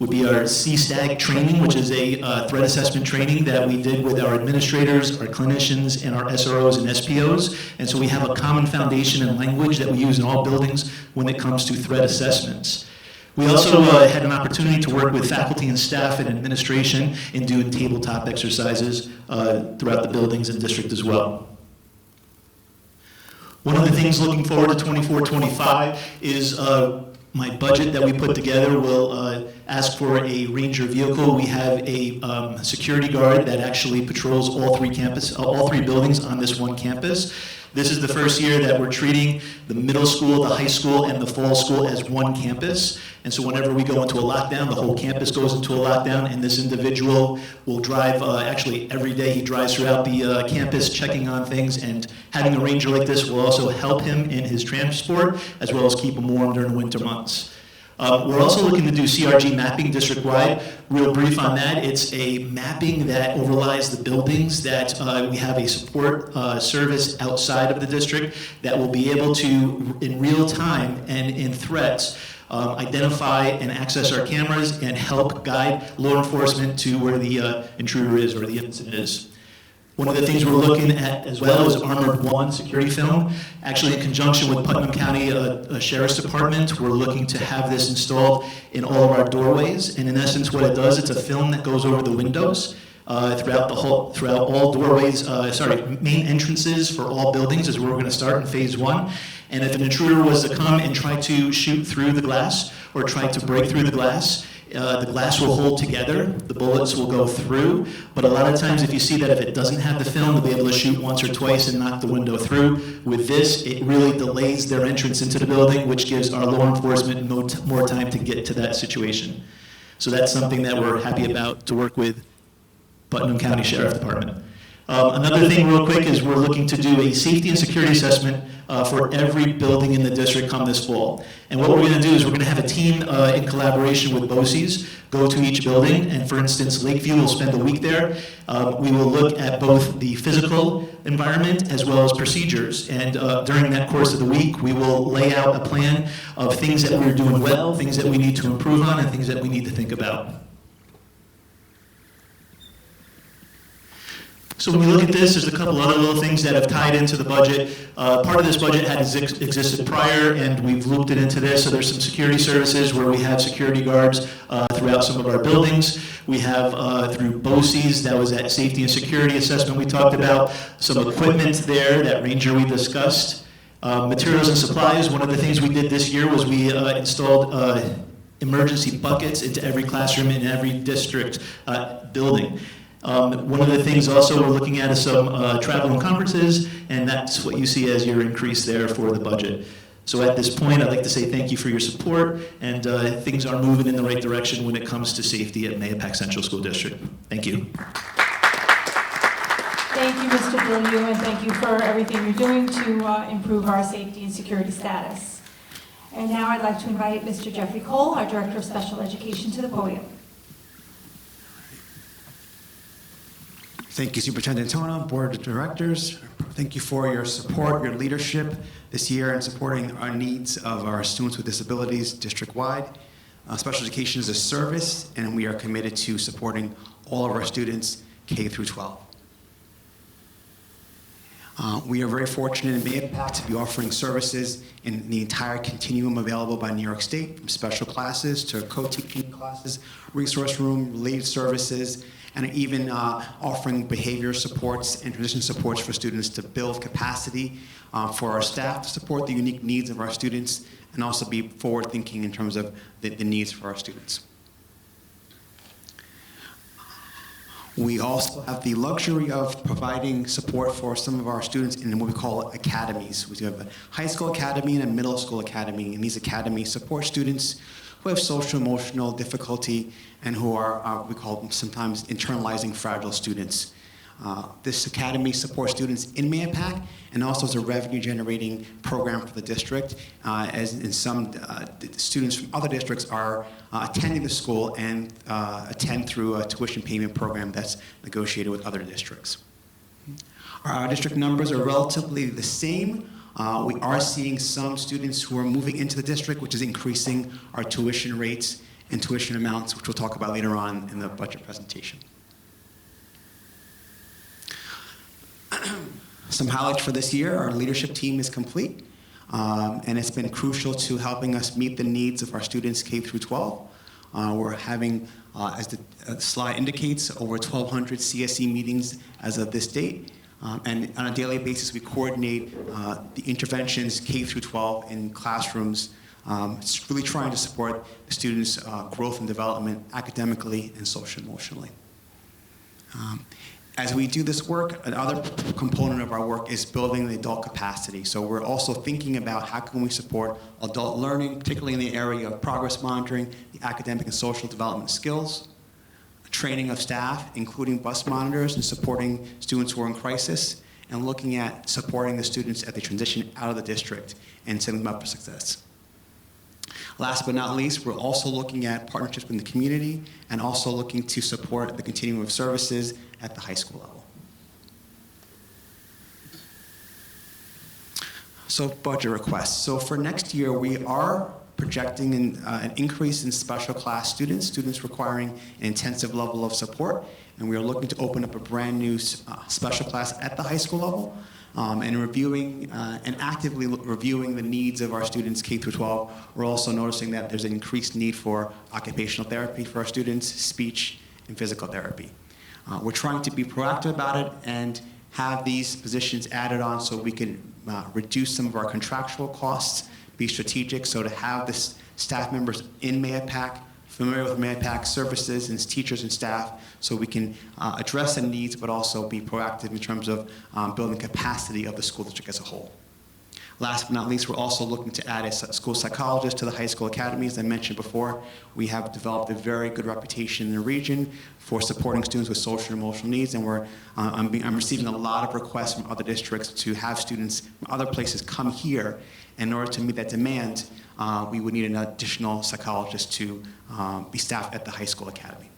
CSTAG training, which is a threat assessment training that we did with our administrators, our clinicians, and our SROs and SPOs. And so we have a common foundation and language that we use in all buildings when it comes to threat assessments. We also had an opportunity to work with faculty and staff and administration in doing tabletop exercises throughout the buildings and district as well. One of the things looking forward to 24-25 is my budget that we put together will ask for a ranger vehicle. We have a security guard that actually patrols all three buildings on this one campus. This is the first year that we're treating the middle school, the high school, and the fall school as one campus. And so whenever we go into a lockdown, the whole campus goes into a lockdown, and this individual will drive, actually every day he drives throughout the campus checking on things, and having a ranger like this will also help him in his transport, as well as keep him warm during the winter months. We're also looking to do CRG mapping district-wide. Real brief on that, it's a mapping that overlies the buildings that we have a support service outside of the district that will be able to, in real time and in threats, identify and access our cameras and help guide law enforcement to where the intruder is or the incident is. One of the things we're looking at as well is Armored One security film. Actually, in conjunction with Putnam County Sheriff's Department, we're looking to have this installed in all of our doorways. And in essence, what it does, it's a film that goes over the windows throughout all doorways, main entrances for all buildings is where we're going to start in phase 1. And if an intruder was to come and try to shoot through the glass or try to break through the glass will hold together, the bullets will go through, but a lot of times if you see that if it doesn't have the film, they'll be able to shoot once or twice and knock the window through. With this, it really delays their entrance into the building, which gives our law enforcement more time to get to that situation. So that's something that we're happy about to work with Putnam County Sheriff Department. Another thing real quick is we're looking to do a safety and security assessment for every building in the district come this fall. And what we're going to do is we're going to have a team in collaboration with BOCES go to each building. And for instance, Lakeview will spend a week there. We will look at both the physical environment as well as procedures. And during that course of the week, we will lay out a plan of things that we're doing well, things that we need to improve on, and things that we need to think about. So when we look at this, there's a couple other little things that have tied into the budget. Part of this budget had existed prior, and we've looped it into this. So there's some security services where we have security guards throughout some of our buildings. We have through BOCES, that was that safety and security assessment we talked about. Some equipment there, that ranger we discussed. Materials and supplies, one of the things we did this year was we installed emergency buckets into every classroom in every district building. One of the things also we're looking at is some travel and conferences, and that's what you see as your increase there for the budget. So at this point, I'd like to say thank you for your support, and things are moving in the right direction when it comes to safety at Mahopac Central School District. Thank you. Thank you, Mr. Beaulieu, and thank you for everything you're doing to improve our safety and security status. And now I'd like to invite Mr. Jeffrey Cole, our Director of Special Education, to the podium. Thank you, Superintendent Tona, Board of Directors. Thank you for your support, your leadership this year in supporting our needs of our students with disabilities district-wide. Special education is a service, and we are committed to supporting all of our students K through 12. We are very fortunate in MAPAC to be offering services in the entire continuum available by New York State, from special classes to co-teaching classes, resource room, related services, and even offering behavior supports and transition supports for students to build capacity for our staff to support the unique needs of our students and also be forward-thinking in terms of the needs for our students. We also have the luxury of providing support for some of our students in what we call academies. We have a high school academy and a middle school academy, and these academies support students who have social emotional difficulty and who are, we call them sometimes internalizing fragile students. This academy supports students in MAPAC and also is a revenue-generating program for the district, as in some students from other districts are attending the school and attend through a tuition payment program that's negotiated with other districts. Our district numbers are relatively the same. We are seeing some students who are moving into the district, which is increasing our tuition rates and tuition amounts, which we'll talk about later on in the budget presentation. Some highlights for this year: our leadership team is complete, and it's been crucial to helping us meet the needs of our students K through 12. We're having, as the slide indicates, over 1,200 CSE meetings as of this date. And on a daily basis, we coordinate the interventions K through 12 in classrooms. It's really trying to support the students' growth and development academically and social emotionally. As we do this work, another component of our work is building the adult capacity. So we're also thinking about how can we support adult learning, particularly in the area of progress monitoring, the academic and social development skills, training of staff, including bus monitors, and supporting students who are in crisis, and looking at supporting the students as they transition out of the district and setting them up for success. Last but not least, we're also looking at partnerships in the community and also looking to support the continuum of services at the high school level. So budget requests. So for next year, we are projecting an increase in special class students requiring an intensive level of support, and we are looking to open up a brand new special class at the high school level. And reviewing and actively reviewing the needs of our students K through 12, we're also noticing that there's an increased need for occupational therapy for our students, speech, and physical therapy. We're trying to be proactive about it and have these positions added on so we can reduce some of our contractual costs, be strategic, so to have this staff members in MAPAC, familiar with MAPAC services and teachers and staff, so we can address the needs but also be proactive in terms of building capacity of the school district as a whole. Last but not least, we're also looking to add a school psychologist to the high school academy. As I mentioned before, we have developed a very good reputation in the region for supporting students with social and emotional needs, and I'm receiving a lot of requests from other districts to have students from other places come here. In order to meet that demand, we would need an additional psychologist to be staffed at the high school academy.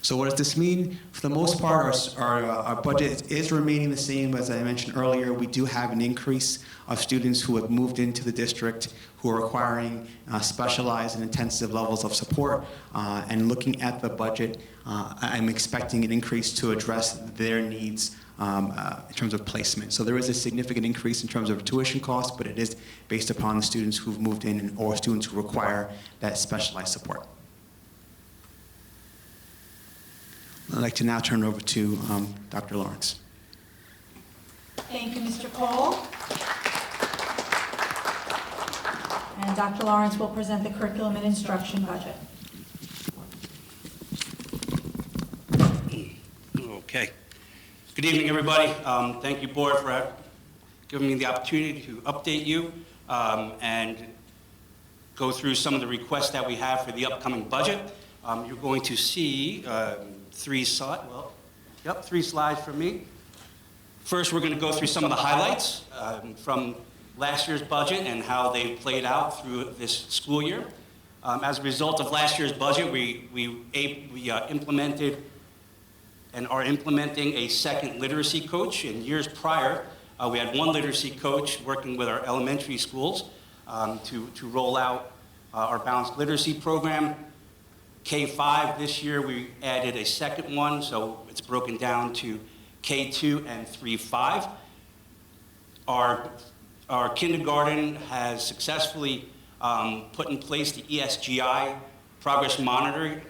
So what does this mean? For the most part, our budget is remaining the same. As I mentioned earlier, we do have an increase of students who have moved into the district who are requiring specialized and intensive levels of support. And looking at the budget, I'm expecting an increase to address their needs in terms of placement. So there is a significant increase in terms of tuition costs, but it is based upon the students who've moved in or students who require that specialized support. I'd like to now turn it over to Dr. Lawrence. Thank you, Mr. Cole. And Dr. Lawrence will present the curriculum and instruction budget. Okay. Good evening, everybody. Thank you, Board, for giving me the opportunity to update you and go through some of the requests that we have for the upcoming budget. You're going to see three slides from me. First, we're going to go through some of the highlights from last year's budget and how they played out through this school year. As a result of last year's budget, we implemented and are implementing a second literacy coach. In years prior, we had one literacy coach working with our elementary schools. to roll out our balanced literacy program. K-5 this year, we added a second one, so it's broken down to K2 and 3-5. Our kindergarten has successfully put in place the ESGI progress monitoring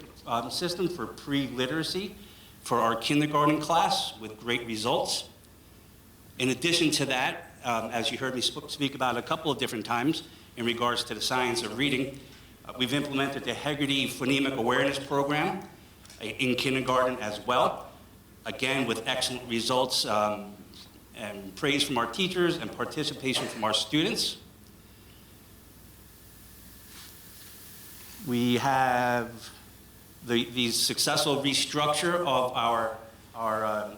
system for pre-literacy for our kindergarten class with great results. In addition to that, as you heard me speak about a couple of different times in regards to the science of reading, we've implemented the Hegarty Phonemic Awareness Program in kindergarten as well, again with excellent results and praise from our teachers and participation from our students. We have the successful restructure of our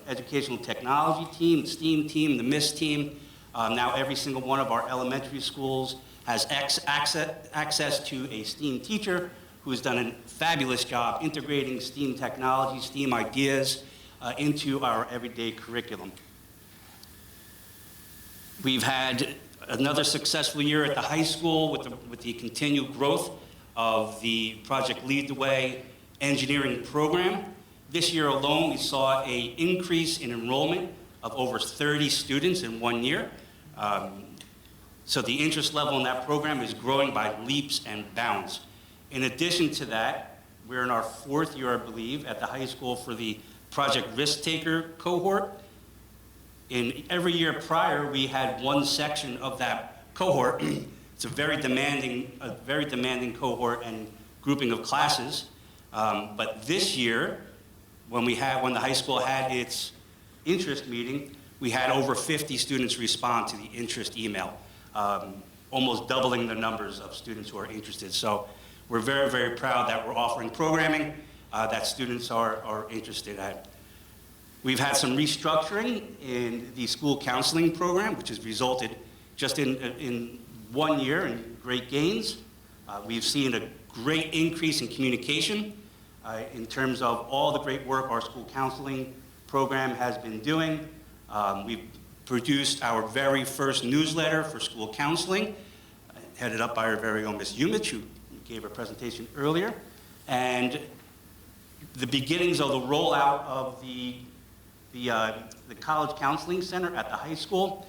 educational technology team, the STEAM team, the MIST team. Now every single one of our elementary schools has access to a STEAM teacher who has done a fabulous job integrating STEAM technology, STEAM ideas into our everyday curriculum. We've had another successful year at the high school with the continued growth of the Project Lead the Way engineering program. This year alone, we saw an increase in enrollment of over 30 students in 1 year. So the interest level in that program is growing by leaps and bounds. In addition to that, we're in our 4th year, I believe, at the high school for the Project Risk Taker cohort. In every year prior, we had one section of that cohort. It's a very demanding cohort and grouping of classes. But this year, when the high school had its interest meeting, we had over 50 students respond to the interest email, almost doubling the numbers of students who are interested. So we're very, very proud that we're offering programming that students are interested at. We've had some restructuring in the school counseling program, which has resulted just in 1 year in great gains. We've seen a great increase in communication in terms of all the great work our school counseling program has been doing. We've produced our very first newsletter for school counseling, headed up by our very own Ms. Umich, who gave a presentation earlier. And the beginnings of the rollout of the College Counseling Center at the high school,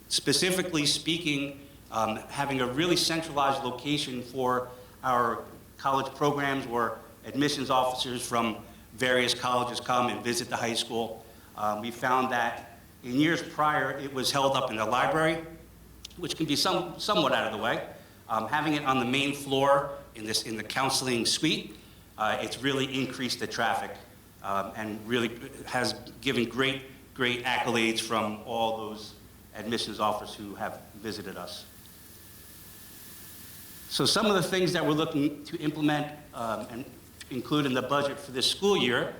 specifically speaking, having a really centralized location for our college programs where admissions officers from various colleges come and visit the high school. We found that in years prior, it was held up in the library, which can be somewhat out of the way. Having it on the main floor in the counseling suite, it's really increased the traffic and really has given great accolades from all those admissions officers who have visited us. So some of the things that we're looking to implement and include in the budget for this school year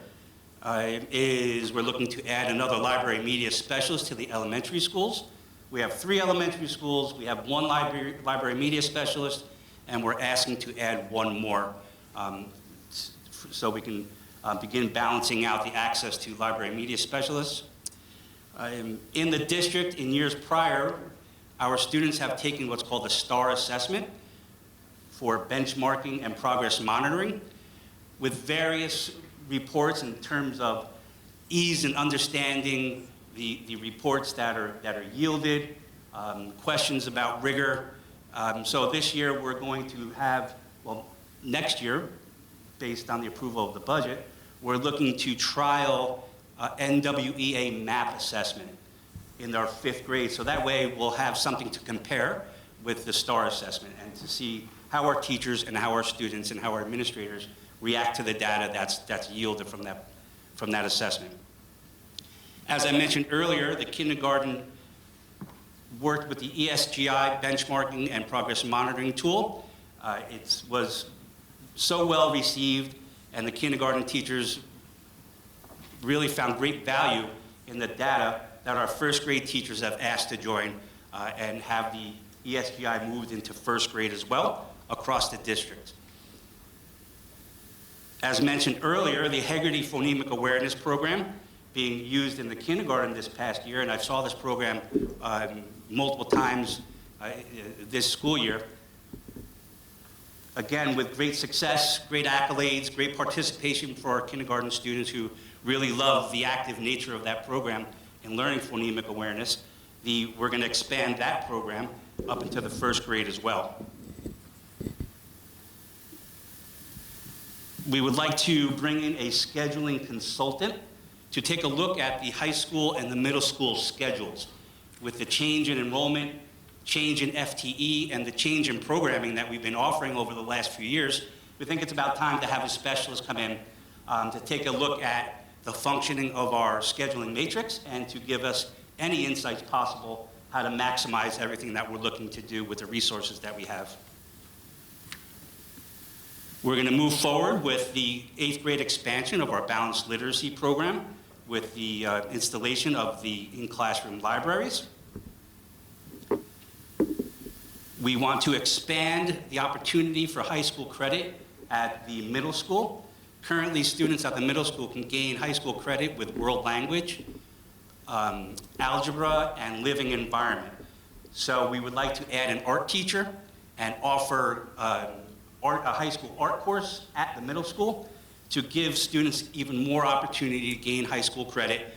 is we're looking to add another library media specialist to the elementary schools. We have 3 elementary schools, we have 1 library media specialist, and we're asking to add 1 more so we can begin balancing out the access to library media specialists. In the district, in years prior, our students have taken what's called the STAR assessment for benchmarking and progress monitoring with various reports in terms of ease in understanding the reports that are yielded, questions about rigor. So this year we're going to have, well, next year, based on the approval of the budget, we're looking to trial NWEA MAP assessment in our 5th grade. So that way we'll have something to compare with the STAR assessment and to see how our teachers and how our students and how our administrators react to the data that's yielded from that assessment. As I mentioned earlier, the kindergarten worked with the ESGI benchmarking and progress monitoring tool. It was so well received, and the kindergarten teachers really found great value in the data that our 1st grade teachers have asked to join and have the ESGI moved into 1st grade as well across the district. As mentioned earlier, the Hegarty Phonemic Awareness Program being used in the kindergarten this past year, and I saw this program multiple times this school year, again, with great success, great accolades, great participation for our kindergarten students who really love the active nature of that program in learning phonemic awareness. We're going to expand that program up into the first grade as well. We would like to bring in a scheduling consultant to take a look at the high school and the middle school schedules. With the change in enrollment, change in FTE, and the change in programming that we've been offering over the last few years, we think it's about time to have a specialist come in to take a look at the functioning of our scheduling matrix and to give us any insights possible how to maximize everything that we're looking to do with the resources that we have. We're going to move forward with the 8th grade expansion of our balanced literacy program with the installation of the in-classroom libraries. We want to expand the opportunity for high school credit at the middle school. Currently, students at the middle school can gain high school credit with world language, algebra, and living environment. So we would like to add an art teacher and offer a high school art course at the middle school to give students even more opportunity to gain high school credit,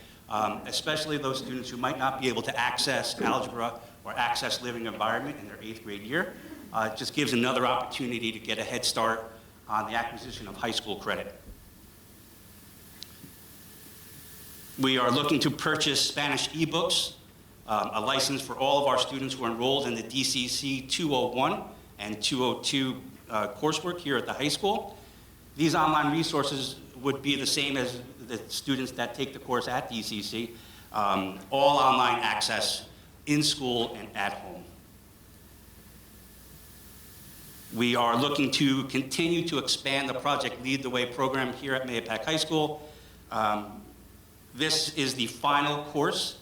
especially those students who might not be able to access algebra or access living environment in their 8th grade year. It just gives another opportunity to get a head start on the acquisition of high school credit. We are looking to purchase Spanish ebooks, a license for all of our students who are enrolled in the DCC 201 and 202 coursework here at the high school. These online resources would be the same as the students that take the course at DCC, all online access in school and at home. We are looking to continue to expand the Project Lead the Way program here at Mahopac High School. This is the final course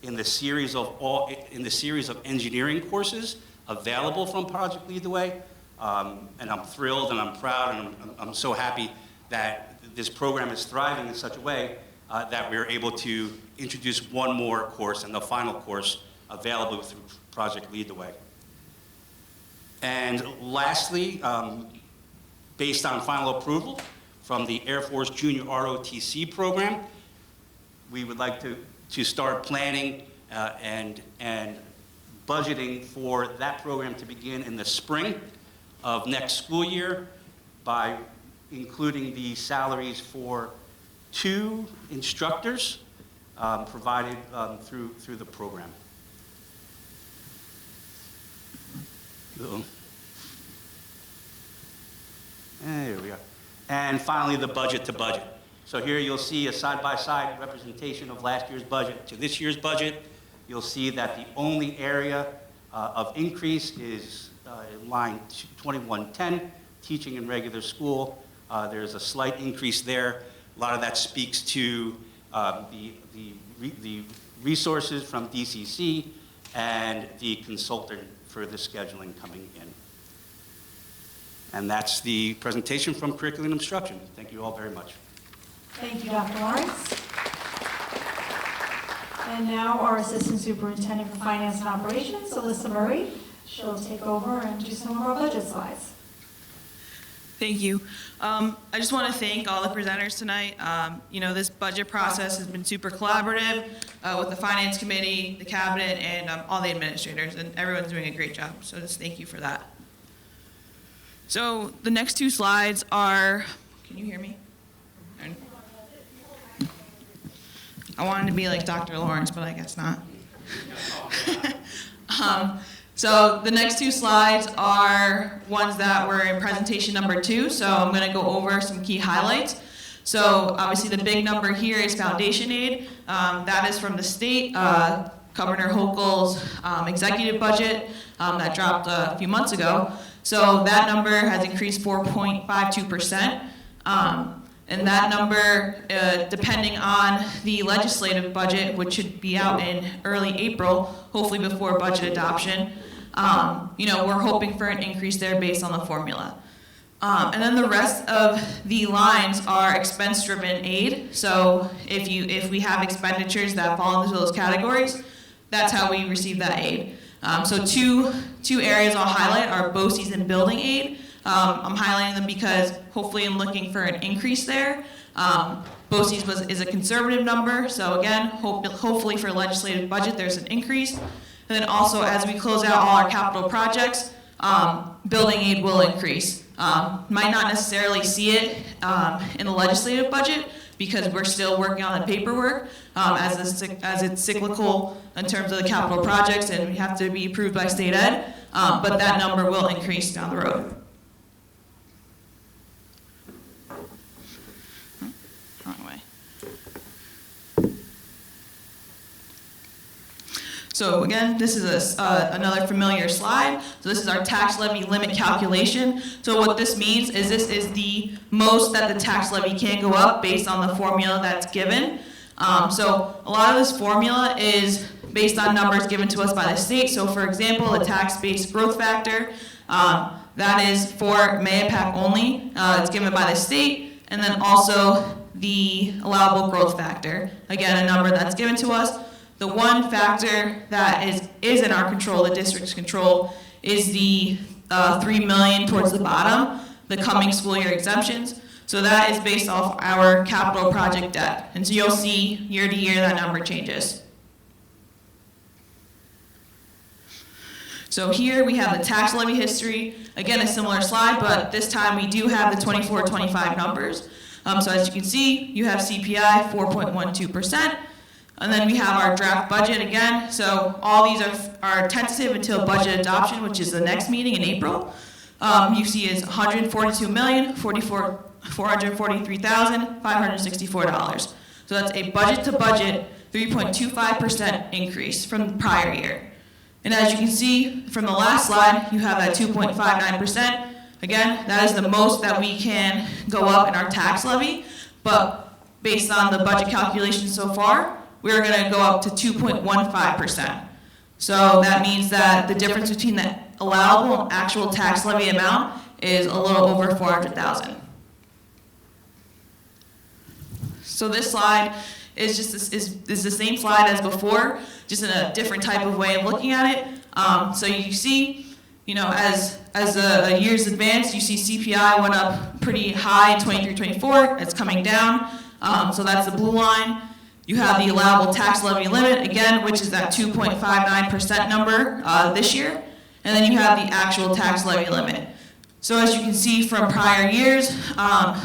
in the series of engineering courses available from Project Lead the Way. And I'm thrilled and I'm proud and I'm so happy that this program is thriving in such a way that we're able to introduce one more course and the final course available through Project Lead the Way. And lastly, based on final approval from the Air Force Junior ROTC program, we would like to start planning and budgeting for that program to begin in the spring of next school year by including the salaries for 2 instructors provided through the program. There we go. And finally, the budget to budget. So here you'll see a side-by-side representation of last year's budget to this year's budget. You'll see that the only area of increase is in line 2110, teaching in regular school. There's a slight increase there. A lot of that speaks to the resources from DCC and the consultant for the scheduling coming in. And that's the presentation from Curriculum and Instruction. Thank you all very much. Thank you, Dr. Lawrence. And now our Assistant Superintendent for Finance and Operations, Alyssa Murray. She'll take over and do some of our budget slides. Thank you. I just want to thank all the presenters tonight. This budget process has been super collaborative with the Finance Committee, the Cabinet, and all the administrators, and everyone's doing a great job. So just thank you for that. So the next 2 slides are, can you hear me? I wanted to be like Dr. Lawrence, but I guess not. So the next 2 slides are ones that were in presentation number 2, so I'm going to go over some key highlights. So obviously the big number here is foundation aid. That is from the state, Governor Hochul's executive budget that dropped a few months ago. So that number has increased 4.52%. And that number, depending on the legislative budget, which should be out in early April, hopefully before budget adoption, we're hoping for an increase there based on the formula. And then the rest of the lines are expense-driven aid. So if we have expenditures that fall into those categories, that's how we receive that aid. So two areas I'll highlight are BOCES and building aid. I'm highlighting them because hopefully I'm looking for an increase there. BOCES is a conservative number, so again, hopefully for legislative budget there's an increase. And then also as we close out all our capital projects, building aid will increase. Might not necessarily see it in the legislative budget because we're still working on the paperwork as it's cyclical in terms of the capital projects and we have to be approved by state ed, but that number will increase down the road. Wrong way. So again, this is another familiar slide. So this is our tax levy limit calculation. So what this means is this is the most that the tax levy can go up based on the formula that's given. So a lot of this formula is based on numbers given to us by the state. So for example, the tax-based growth factor, that is for MAEPAC only. It's given by the state. And then also the allowable growth factor. Again, a number that's given to us. The one factor that is in our control, the district's control, is the $3 million towards the bottom, the coming school year exemptions. So that is based off our capital project debt. And so you'll see year to year that number changes. So here we have the tax levy history. Again, a similar slide, but this time we do have the 24-25 numbers. So as you can see, you have CPI 4.12%. And then we have our draft budget again. So all these are tentative until budget adoption, which is the next meeting in April. You see is $142,443,564. So that's a budget to budget 3.25% increase from the prior year. And as you can see from the last slide, you have that 2.59%. Again, that is the most that we can go up in our tax levy. But based on the budget calculations so far, we're going to go up to 2.15%. So that means that the difference between the allowable and actual tax levy amount is a little over $400,000. So this slide is just is the same slide as before, just in a different type of way of looking at it. So you see, you know, as the years advance, you see CPI went up pretty high in 23-24. It's coming down. So that's the blue line. You have the allowable tax levy limit, again, which is that 2.59% number this year. And then you have the actual tax levy limit. So as you can see from prior years,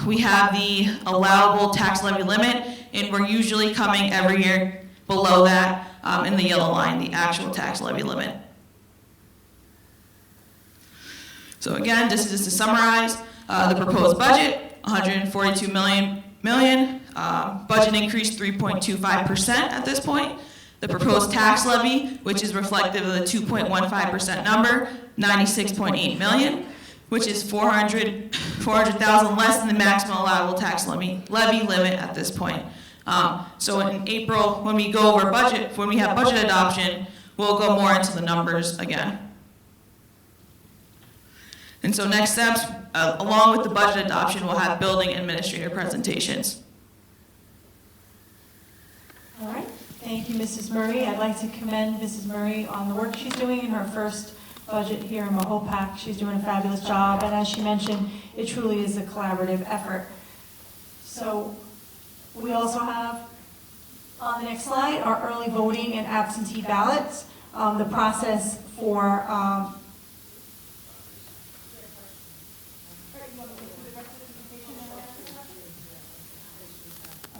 we have the allowable tax levy limit, and we're usually coming every year below that in the yellow line, the actual tax levy limit. So again, this is just to summarize the proposed budget, $142 million. Budget increase 3.25% at this point. The proposed tax levy, which is reflective of the 2.15% number, $96.8 million, which is $400,000 less than the maximum allowable tax levy limit at this point. So in April, when we go over budget, when we have budget adoption, we'll go more into the numbers again. And so next steps, along with the budget adoption, we'll have building administrator presentations. All right, thank you, Mrs. Murray. I'd like to commend Mrs. Murray on the work she's doing in her first budget here in Mahopac. She's doing a fabulous job, and as she mentioned, it truly is a collaborative effort. So we also have, on the next slide, our early voting and absentee ballots. The process for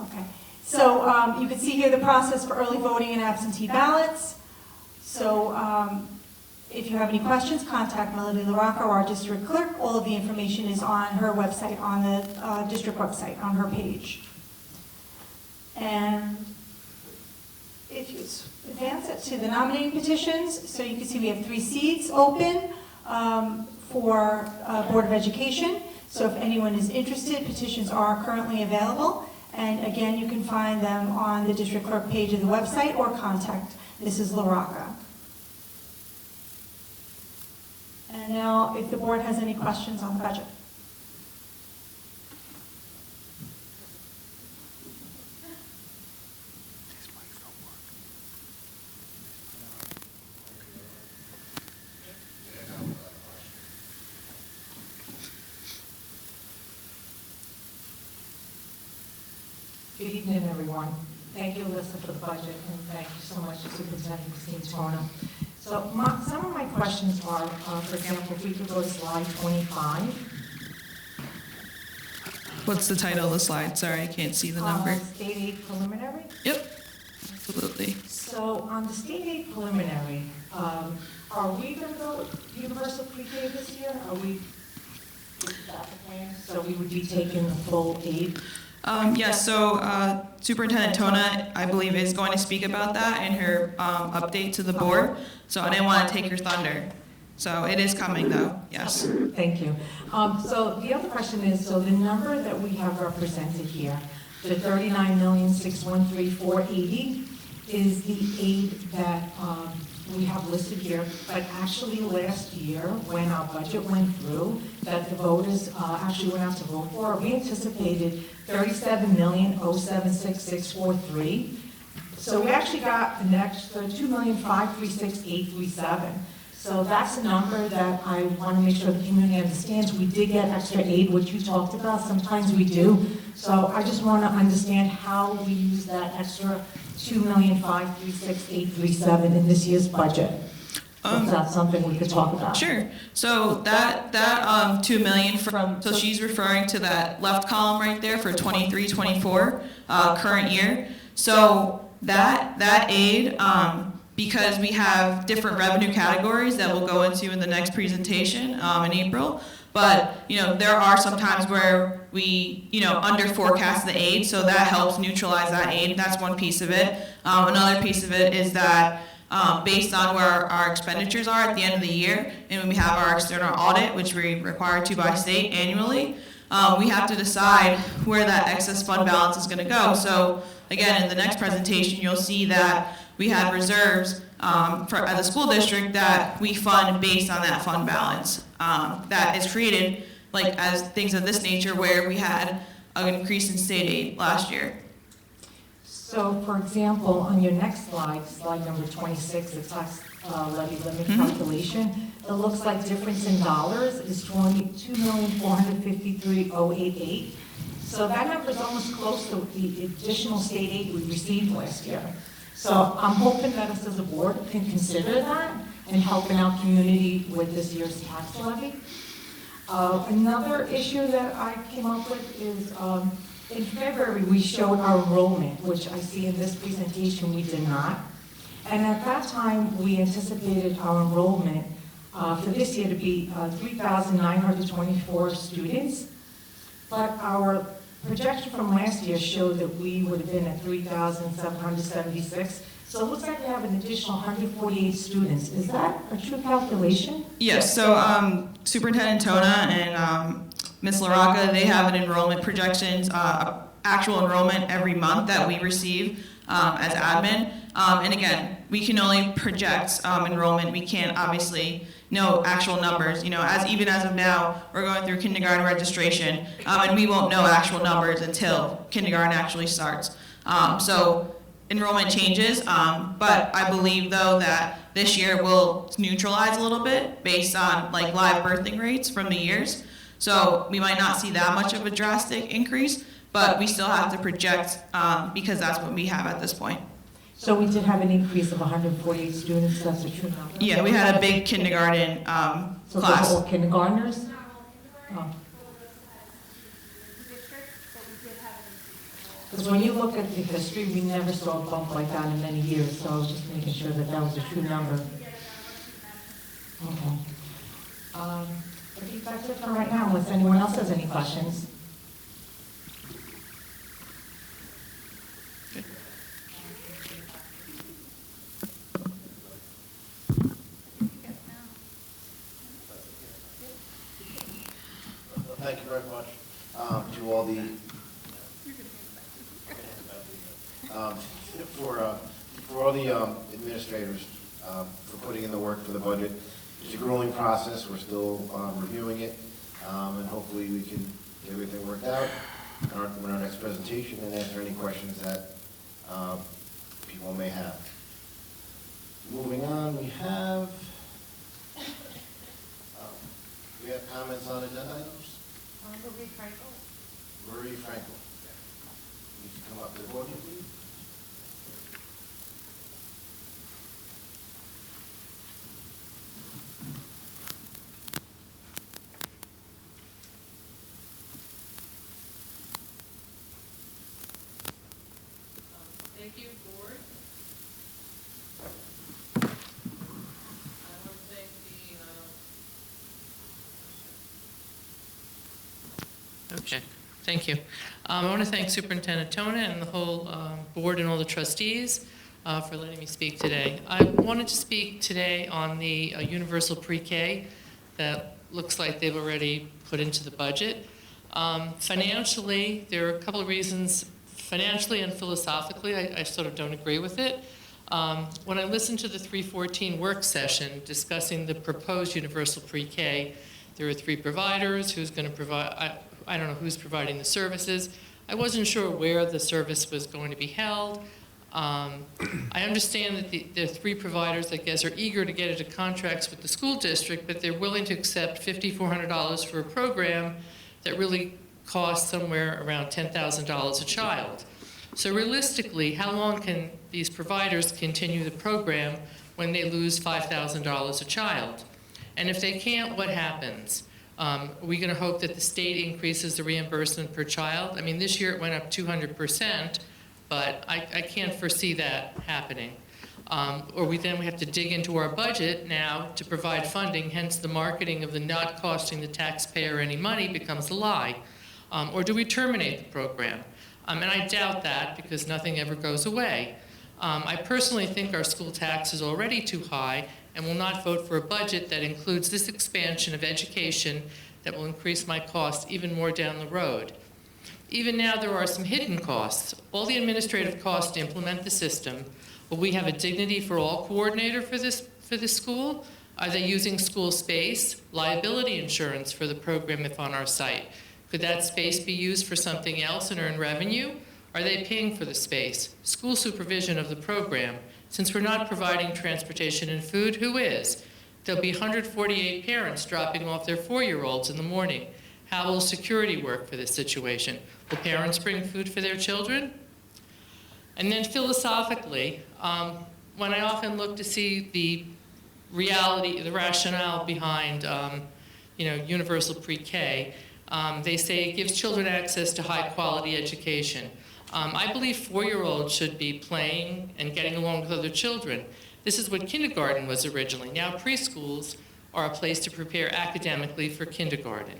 okay. So you can see here the process for early voting and absentee ballots. So if you have any questions, contact Melody LaRocca or our district clerk. All of the information is on her website, on the district website, on her page. And if you advance it to the nominating petitions, so you can see we have 3 seats open for Board of Education. So if anyone is interested, petitions are currently available. And again, you can find them on the district clerk page of the website or contact Mrs. LaRocca. And now, if the board has any questions on the budget. Good evening, everyone. Thank you, Alyssa, for the budget, and thank you so much to Superintendent Christine Tona. So some of my questions are, for example, if we could go to slide 25. What's the title of the slide? Sorry, I can't see the number. State aid preliminary. Yep, absolutely. So on the state aid preliminary, are we going to go universal pre-K this year? Are we, is that the plan? So we would be taking the full aid? Yes, so Superintendent Tona, I believe, is going to speak about that in her update to the board. So I didn't want to take your thunder. So it is coming, though, yes. Thank you. So the other question is, so the number that we have represented here, the $39,613,480, is the aid that we have listed here. But actually last year, when our budget went through, that the voters actually went out to vote for, we anticipated $37,076,643. So we actually got an extra $2,536,837. So that's a number that I want to make sure the community understands. We did get extra aid, which you talked about. Sometimes we do. So I just want to understand how we use that extra $2,536,837 in this year's budget. Is that something we could talk about? Sure. So that $2 million from, so she's referring to that left column right there for 23-24 current year. So that aid, because we have different revenue categories that we'll go into in the next presentation in April. But, there are some times where we, under forecast the aid, so that helps neutralize that aid. That's one piece of it. Another piece of it is that based on where our expenditures are at the end of the year, and when we have our external audit, which we're required to by state annually, we have to decide where that excess fund balance is going to go. So again, in the next presentation, you'll see that we have reserves as a school district that we fund based on that fund balance that is created, like as things of this nature, where we had an increase in state aid last year. So, for example, on your next slide, slide number 26, the tax levy limit calculation, it looks like difference in dollars is $22,453,088. So that number is almost close to the additional state aid we received last year. So I'm hoping that us as a board can consider that and helping our community with this year's tax levy. Another issue that I came up with is in February we showed our enrollment, which I see in this presentation we did not. And at that time we anticipated our enrollment for this year to be 3,924 students, but our projection from last year showed that we would have been at 3,776. So it looks like we have an additional 148 students. Is that a true calculation? Yes, so Superintendent Tona and Ms. LaRocca, they have an enrollment projections, actual enrollment every month that we receive as admin. And again, we can only project enrollment. We can't obviously know actual numbers. Even as of now, we're going through kindergarten registration, and we won't know actual numbers until kindergarten actually starts. So enrollment changes, but I believe though that this year will neutralize a little bit based on like live birthing rates from the years. So we might not see that much of a drastic increase, but we still have to project because that's what we have at this point. So we did have an increase of 148 students, that's a true number? Yeah, we had a big kindergarten So class. those are all kindergartners? Oh. Because when you look at the history, we never saw a bump like that in many years, so I was just making sure that that was a true number. Okay. I think that's it for right now, unless anyone else has any questions. Thank you very much to all the for all the administrators for putting in the work for the budget. It's a grueling process. We're still reviewing it, and hopefully we can get everything worked out in our next presentation and answer any questions that people may have. Moving on, we have comments on agenda items. Marie Frankel. Marie Frankel. come up to the podium, please. Thank you, board. I want to thank Okay, thank you. I want to thank Superintendent Tona and the whole board and all the trustees for letting me speak today. I wanted to speak today on the universal pre-K that looks like they've already put into the budget. Financially, there are a couple of reasons. Financially and philosophically, I sort of don't agree with it. When I listened to the 314 work session discussing the proposed universal pre-K, there are 3 providers, who's going to provide, I don't know who's providing the services. I wasn't sure where the service was going to be held. I understand that the 3 providers, I guess, are eager to get into contracts with the school district, but they're willing to accept $5,400 for a program that really costs somewhere around $10,000 a child. So realistically, how long can these providers continue the program when they lose $5,000 a child? And if they can't, what happens? Are we going to hope that the state increases the reimbursement per child? I mean, this year it went up 200%, but I can't foresee that happening. Or we have to dig into our budget now to provide funding, hence the marketing of the not costing the taxpayer any money becomes a lie. Or do we terminate the program? And I doubt that because nothing ever goes away. I personally think our school tax is already too high and will not vote for a budget that includes this expansion of education that will increase my costs even more down the road. Even now, there are some hidden costs. All the administrative costs to implement the system. Will we have a Dignity for All coordinator for this school? Are they using school space? Liability insurance for the program if on our site? Could that space be used for something else and earn revenue? Are they paying for the space? School supervision of the program. Since we're not providing transportation and food, who is? There'll be 148 parents dropping off their 4-year-olds in the morning. How will security work for this situation? Will parents bring food for their children? And then philosophically, when I often look to see the reality, the rationale behind universal pre-K, they say it gives children access to high-quality education. I believe 4-year-olds should be playing and getting along with other children. This is what kindergarten was originally. Now preschools are a place to prepare academically for kindergarten.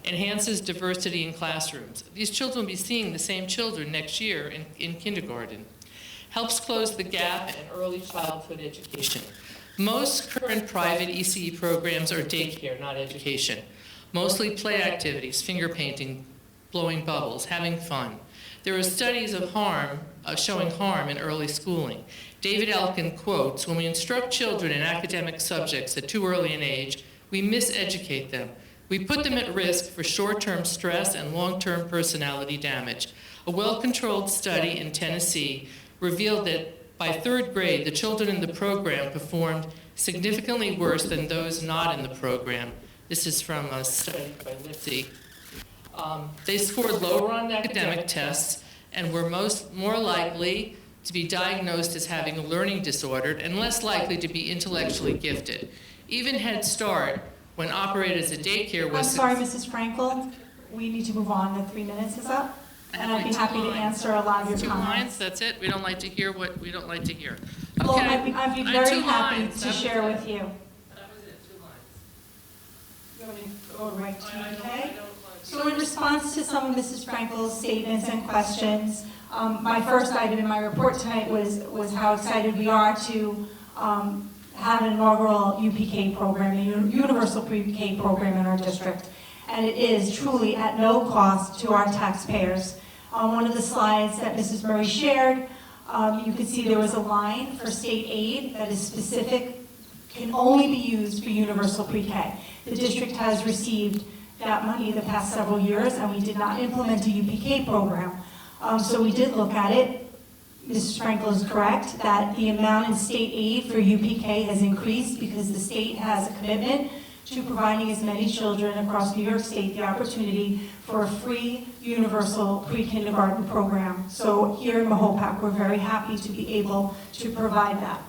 Enhances diversity in classrooms. These children will be seeing the same children next year in kindergarten. Helps close the gap in early childhood education. Most current private ECE programs are daycare, not education. Mostly play activities, finger painting, blowing bubbles, having fun. There are studies of harm, showing harm in early schooling. David Elkin quotes, "When we instruct children in academic subjects at too early an age, we miseducate them. We put them at risk for short-term stress and long-term personality damage." A well-controlled study in Tennessee revealed that by 3rd grade, the children in the program performed significantly worse than those not in the program. This is from a study by Lipsy. They scored lower on academic tests and were more likely to be diagnosed as having a learning disorder and less likely to be intellectually gifted. Even Head Start, when operated as a daycare, was... I'm sorry, Mrs. Frankel, we need to move on. The 3 minutes is up. And I'd be happy to answer a lot of your 2 comments. lines, that's it? We don't like to hear what we don't like to hear. Well, Okay. I'd be I very 2 happy lines. to share with you. That was it, 2 lines. You want me to go right to okay? So in response to some of Mrs. Frankel's statements and questions, my first item in my report tonight was how excited we are to have an inaugural UPK program, a universal pre-K program in our district. And it is truly at no cost to our taxpayers. On one of the slides that Mrs. Murray shared, you could see there was a line for state aid that is specific, can only be used for universal pre-K. The district has received that money the past several years, and we did not implement a UPK program. So we did look at it. Mrs. Frankel is correct that the amount in state aid for UPK has increased because the state has a commitment to providing as many children across New York State the opportunity for a free universal pre-kindergarten program. So here in Mahopac, we're very happy to be able to provide that.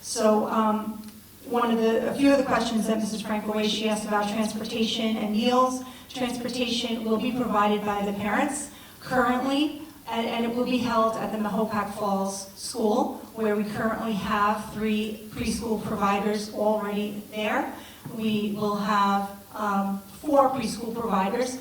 So a few of the questions that Mrs. Franco raised, she asked about transportation and meals. Transportation will be provided by the parents currently, and it will be held at the Mahopac Falls School, where we currently have 3 preschool providers already there. We will have 4 preschool providers,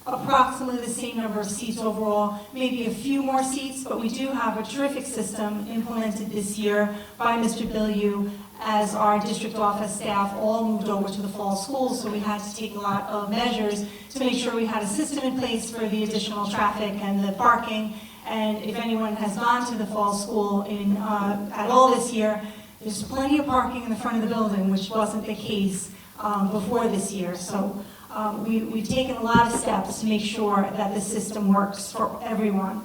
approximately the same number of seats overall, maybe a few more seats, but we do have a terrific system implemented this year by Mr. Bilyeu as our district office staff all moved over to the fall school, so we had to take a lot of measures to make sure we had a system in place for the additional traffic and the parking. And if anyone has gone to the fall school at all this year, there's plenty of parking in the front of the building, which wasn't the case before this year. So we've taken a lot of steps to make sure that the system works for everyone.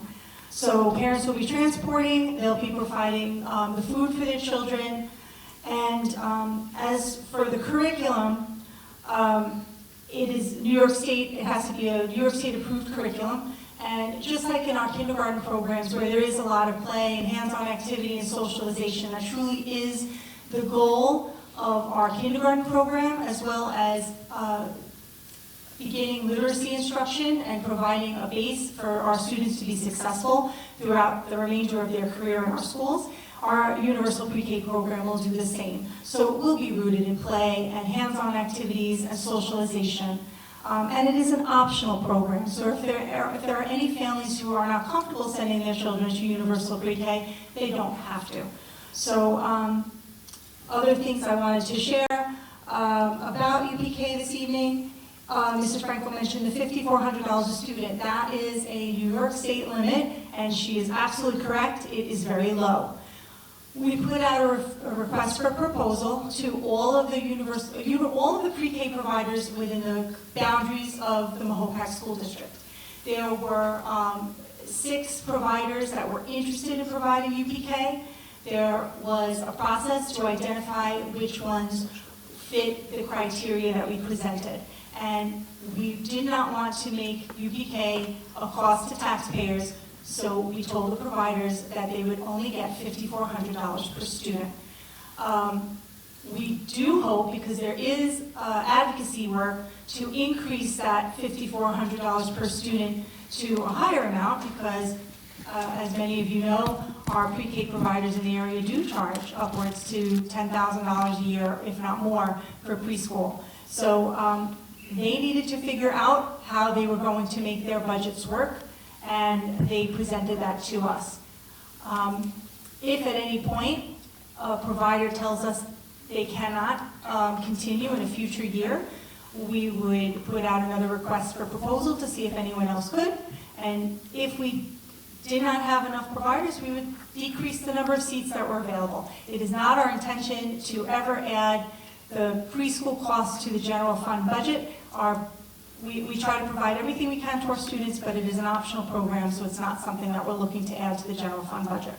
So parents will be transporting, they'll be providing the food for their children, and as for the curriculum, it is New York State, it has to be a New York State approved curriculum. And just like in our kindergarten programs where there is a lot of play and hands-on activity and socialization, that truly is the goal of our kindergarten program, as well as beginning literacy instruction and providing a base for our students to be successful throughout the remainder of their career in our schools. Our universal pre-K program will do the same. So it will be rooted in play and hands-on activities and socialization. And it is an optional program, so if there are any families who are not comfortable sending their children to universal pre-K, they don't have to. So other things I wanted to share about UPK this evening, Mrs. Franco mentioned the $5,400 a student. That is a New York State limit, and she is absolutely correct, it is very low. We put out a request for proposal to all of the pre-K providers within the boundaries of the Mahopac School District. There were 6 providers that were interested in providing UPK. There was a process to identify which ones fit the criteria that we presented. And we did not want to make UPK a cost to taxpayers, so we told the providers that they would only get $5,400 per student. We do hope, because there is advocacy work, to increase that $5,400 per student to a higher amount, because as many of you know, our pre-K providers in the area do charge upwards to $10,000 a year, if not more, for preschool. So they needed to figure out how they were going to make their budgets work, and they presented that to us. If at any point a provider tells us they cannot continue in a future year, we would put out another request for proposal to see if anyone else could. And if we did not have enough providers, we would decrease the number of seats that were available. It is not our intention to ever add the preschool costs to the general fund budget. We try to provide everything we can to our students, but it is an optional program, so it's not something that we're looking to add to the general fund budget.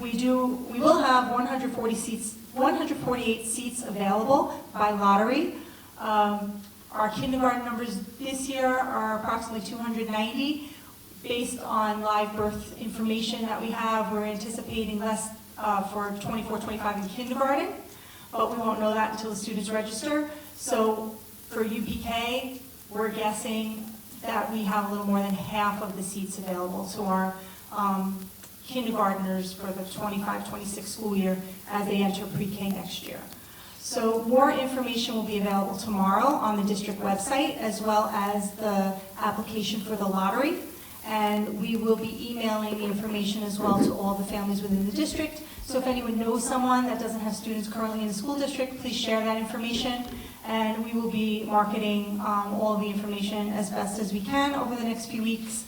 We will have 148 seats available by lottery. Our kindergarten numbers this year are approximately 290. Based on live birth information that we have, we're anticipating less for 24-25 in kindergarten, but we won't know that until the students register. So for UPK, we're guessing that we have a little more than half of the seats available to our kindergartners for the 25-26 school year as they enter pre-K next year. So more information will be available tomorrow on the district website, as well as the application for the lottery. And we will be emailing the information as well to all the families within the district. So if anyone knows someone that doesn't have students currently in the school district, please share that information. And we will be marketing all of the information as best as we can over the next few weeks.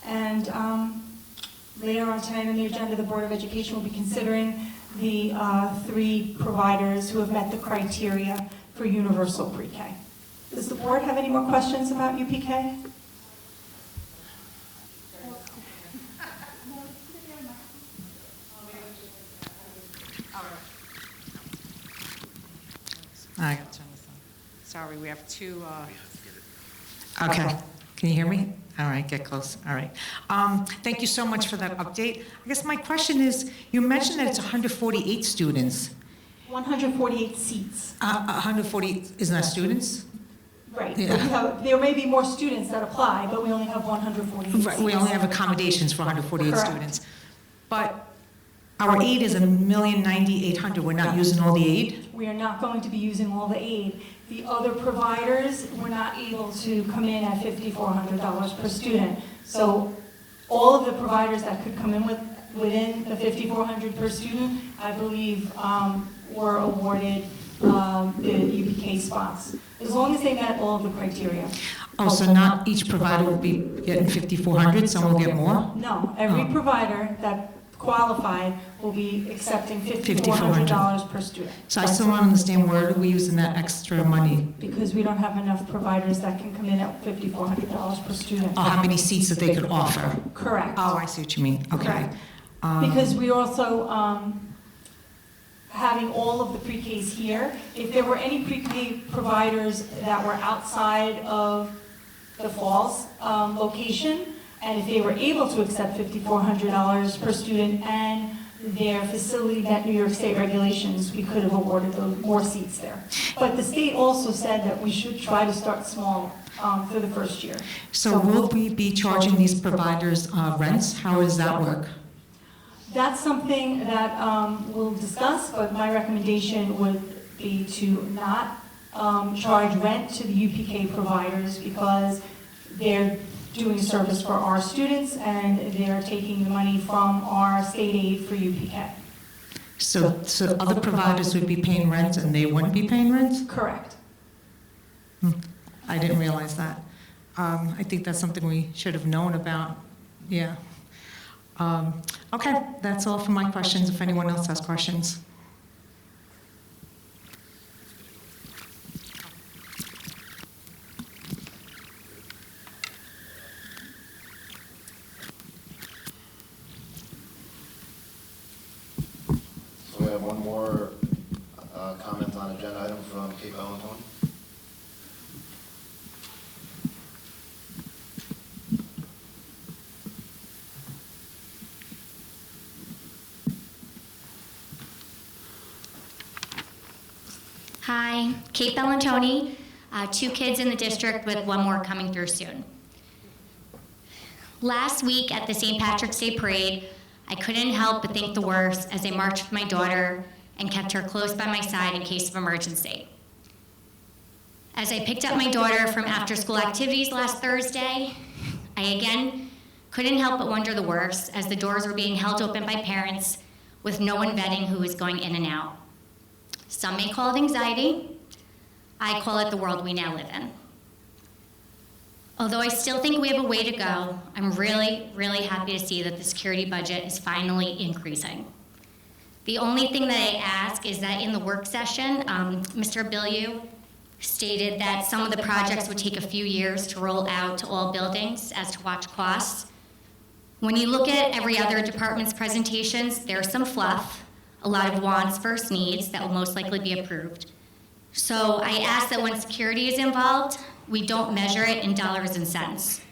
And later on tonight on the agenda, the Board of Education will be considering the 3 providers who have met the criteria for universal pre-K. Does the board have any more questions about UPK? I got to turn this on. Sorry, we have two. Okay, can you hear me? All right, get close, all right. Thank you so much for that update. I guess my question is, you mentioned that it's 148 students. 148 seats. 140, isn't that students? Right. Yeah. There may be more students that apply, but we only have 148 seats. Right, we only have accommodations for 148 Correct. students. But our aid is $1,090,800. We're not using all the aid? We are not going to be using all the aid. The other providers were not able to come in at $5,400 per student. So all of the providers that could come in within the $5,400 per student, I believe, were awarded the UPK spots, as long as they met all of the criteria. Oh, so not each provider will be getting $5,400, some will get more? No, every provider that qualified will be accepting $5,400 per student. So I still don't understand where are we using that extra money? Because we don't have enough providers that can come in at $5,400 per student. Oh, how many seats that they could offer? Correct. Oh, I see what you mean, okay. Correct. Because we also, having all of the pre-Ks here, if there were any pre-K providers that were outside of the Falls location, and if they were able to accept $5,400 per student and their facility met New York State regulations, we could have awarded those more seats there. But the state also said that we should try to start small for the first year. So will we be charging these providers rents? How does that work? That's something that we'll discuss, but my recommendation would be to not charge rent to the UPK providers because they're doing service for our students and they're taking the money from our state aid for UPK. So other providers would be paying rent and they wouldn't be paying rent? Correct. I didn't realize that. I think that's something we should have known about, yeah. Okay, that's all for my questions, if anyone else has questions. So we have one more comment on agenda item from Kate Valentine. Hi, Kate Bellantoni, 2 kids in the district with 1 more coming through soon. Last week at the St. Patrick's Day Parade, I couldn't help but think the worst as I marched with my daughter and kept her close by my side in case of emergency. As I picked up my daughter from after-school activities last Thursday, I again couldn't help but wonder the worst as the doors were being held open by parents with no one vetting who was going in and out. Some may call it anxiety. I call it the world we now live in. Although I still think we have a way to go, I'm really, really happy to see that the security budget is finally increasing. The only thing that I ask is that in the work session, Mr. Bilyeu stated that some of the projects would take a few years to roll out to all buildings as to watch costs. When you look at every other department's presentations, there's some fluff, a lot of wants versus needs that will most likely be approved. So I ask that when security is involved, we don't measure it in dollars and cents.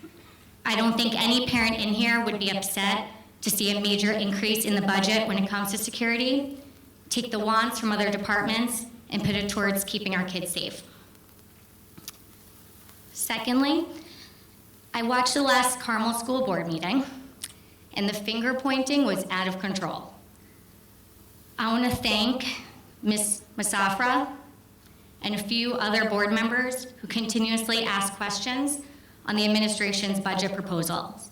I don't think any parent in here would be upset to see a major increase in the budget when it comes to security. Take the wants from other departments and put it towards keeping our kids safe. Secondly, I watched the last Carmel School Board meeting, and the finger pointing was out of control. I want to thank Ms. Masafra and a few other board members who continuously ask questions on the administration's budget proposals.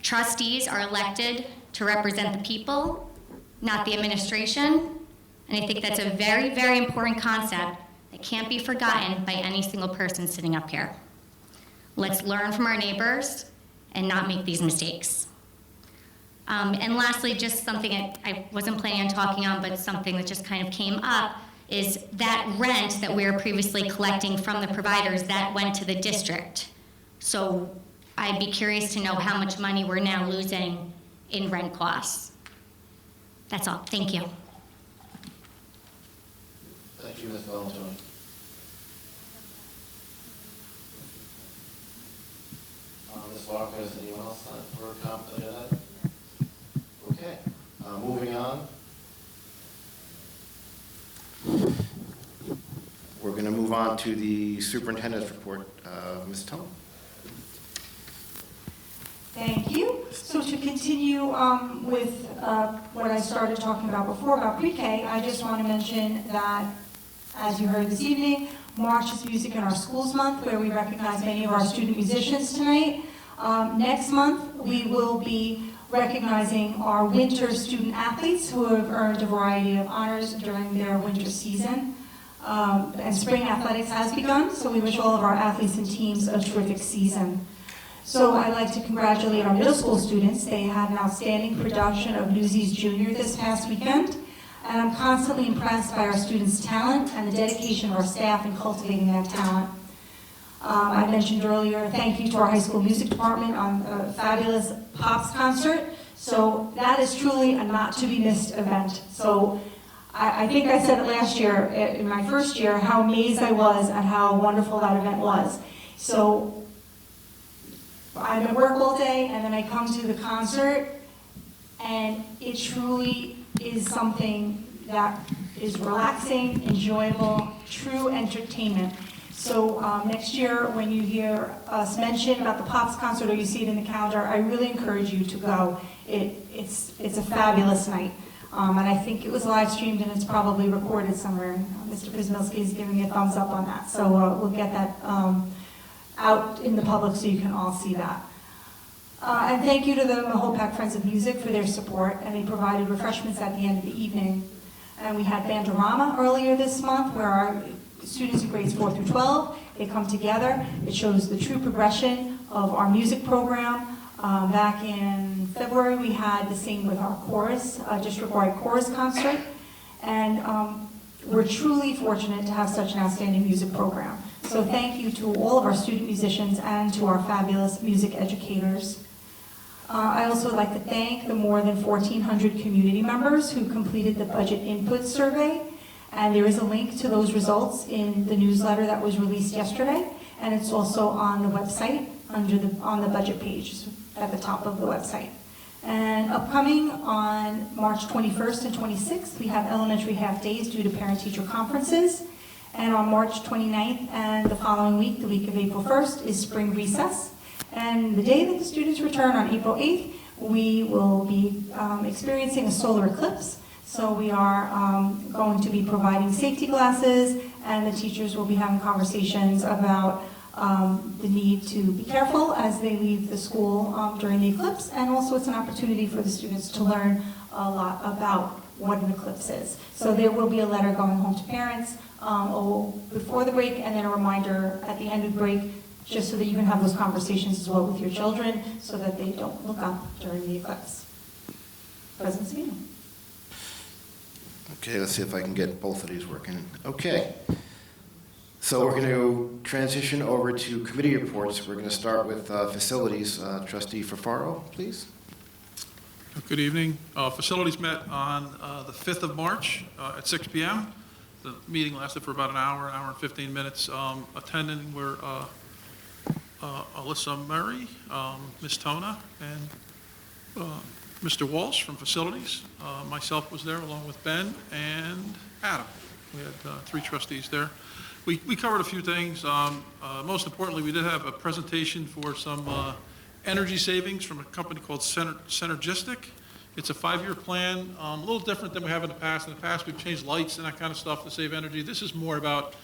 Trustees are elected to represent the people, not the administration, and I think that's a very, very important concept that can't be forgotten by any single person sitting up here. Let's learn from our neighbors and not make these mistakes. And lastly, just something I wasn't planning on talking on, but something that just kind of came up, is that rent that we were previously collecting from the providers, that went to the district. So I'd be curious to know how much money we're now losing in rent costs. That's all. Thank you. Thank you, Ms. Valentine. Ms. Walker, is anyone else on for a comment on that? Okay, moving on. We're going to move on to the superintendent's report. Ms. Tone. Thank you. So to continue with what I started talking about before about pre-K, I just want to mention that, as you heard this evening, March is Music in Our Schools Month, where we recognize many of our student musicians tonight. Next month, we will be recognizing our winter student athletes who have earned a variety of honors during their winter season. And spring athletics has begun, so we wish all of our athletes and teams a terrific season. So I'd like to congratulate our middle school students. They had an outstanding production of Newsies Junior this past weekend. And I'm constantly impressed by our students' talent and the dedication of our staff in cultivating that talent. I mentioned earlier, thank you to our high school music department on a fabulous Pops concert. So that is truly a not-to-be-missed event. So I think I said it last year, in my first year, how amazed I was at how wonderful that event was. So I'm at work all day, and then I come to the concert, and it truly is something that is relaxing, enjoyable, true entertainment. So next year, when you hear us mention about the Pops concert or you see it in the calendar, I really encourage you to go. It's a fabulous night. And I think it was live streamed and it's probably recorded somewhere. Mr. Kuzmilski is giving me a thumbs up on that. So we'll get that out in the public so you can all see that. And thank you to the Mahopac Friends of Music for their support, and they provided refreshments at the end of the evening. And we had Bandorama earlier this month where our students in grades 4 through 12, they come together. It shows the true progression of our music program. Back in February, we had the same with our chorus, district-wide chorus concert. And we're truly fortunate to have such an outstanding music program. So thank you to all of our student musicians and to our fabulous music educators. I also would like to thank the more than 1,400 community members who completed the budget input survey. And there is a link to those results in the newsletter that was released yesterday. And it's also on the website on the budget page at the top of the website. And upcoming on March 21st and 26th, we have elementary half days due to parent-teacher conferences. And on March 29th and the following week, the week of April 1st, is spring recess. And the day that the students return on April 8th, we will be experiencing a solar eclipse. So we are going to be providing safety glasses, and the teachers will be having conversations about the need to be careful as they leave the school during the eclipse. And also it's an opportunity for the students to learn a lot about what an eclipse is. So there will be a letter going home to parents before the break, and then a reminder at the end of the break, just so that you can have those conversations as well with your children so that they don't look up during the eclipse. President Sabino. Okay, let's see if I can get both of these working. Okay. So we're going to transition over to committee reports. We're going to start with facilities. Trustee Fafaro, please. Good evening. Facilities met on the 5th of March at 6 p.m. The meeting lasted for about an hour and 15 minutes. Attending were Alyssa Murray, Ms. Tona, and Mr. Walsh from facilities. Myself was there along with Ben and Adam. We had 3 trustees there. We covered a few things. Most importantly, we did have a presentation for some energy savings from a company called Synergistic. It's a 5-year plan, a little different than we have in the past. In the past, we've changed lights and that kind of stuff to save energy. This is more about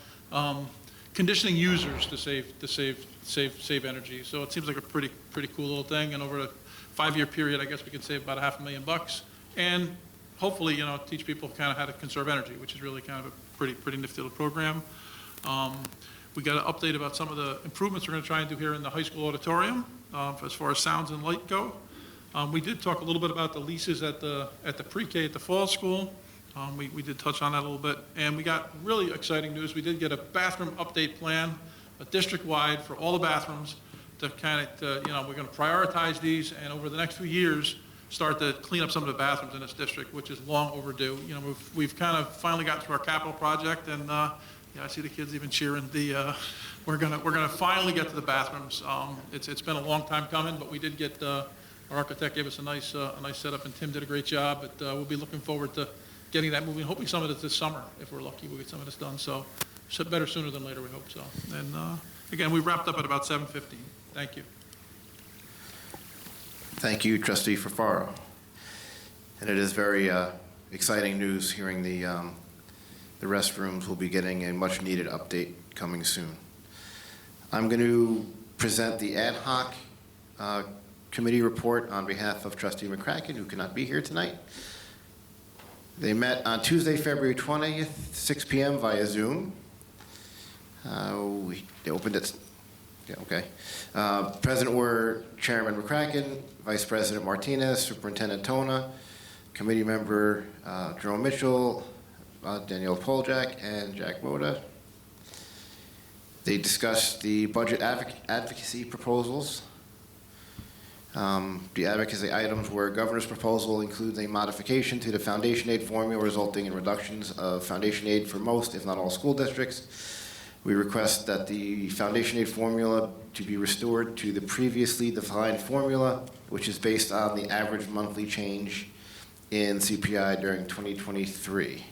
conditioning users to save energy. So it seems like a pretty cool little thing. And over a 5-year period, I guess we could save about $500,000 and hopefully, teach people kind of how to conserve energy, which is really kind of a pretty nifty little program. We got an update about some of the improvements we're going to try and do here in the high school auditorium as far as sounds and light go. We did talk a little bit about the leases at the pre-K at the fall school. We did touch on that a little bit. And we got really exciting news. We did get a bathroom update plan, a district-wide for all the bathrooms to kind of, we're going to prioritize these, and over the next few years, start to clean up some of the bathrooms in this district, which is long overdue. You know, we've kind of finally gotten through our capital project, and yeah, I see the kids even cheering. We're gonna finally get to the bathrooms. It's been a long time coming, but we did get our architect gave us a nice setup, and Tim did a great job. But we'll be looking forward to getting that moving. Hoping some of it this summer, if we're lucky, we'll get some of this done. So better sooner than later, we hope so. And again, we wrapped up at about 7:15. Thank you. Thank you, Trustee Fafaro. And it is very exciting news hearing the restrooms will be getting a much-needed update coming soon. I'm going to present the ad hoc committee report on behalf of Trustee McCracken, who cannot be here tonight. They met on Tuesday, February 20th, 6 p.m. via Zoom. They opened it. Yeah, okay. Present were Chairman McCracken, Vice President Martinez, Superintendent Tona, Committee Member Jerome Mitchell, Danielle Poljak, and Jack Woda. They discussed the budget advocacy proposals. The advocacy items were governor's proposal includes a modification to the foundation aid formula resulting in reductions of foundation aid for most, if not all, school districts. We request that the foundation aid formula to be restored to the previously defined formula, which is based on the average monthly change in CPI during 2023.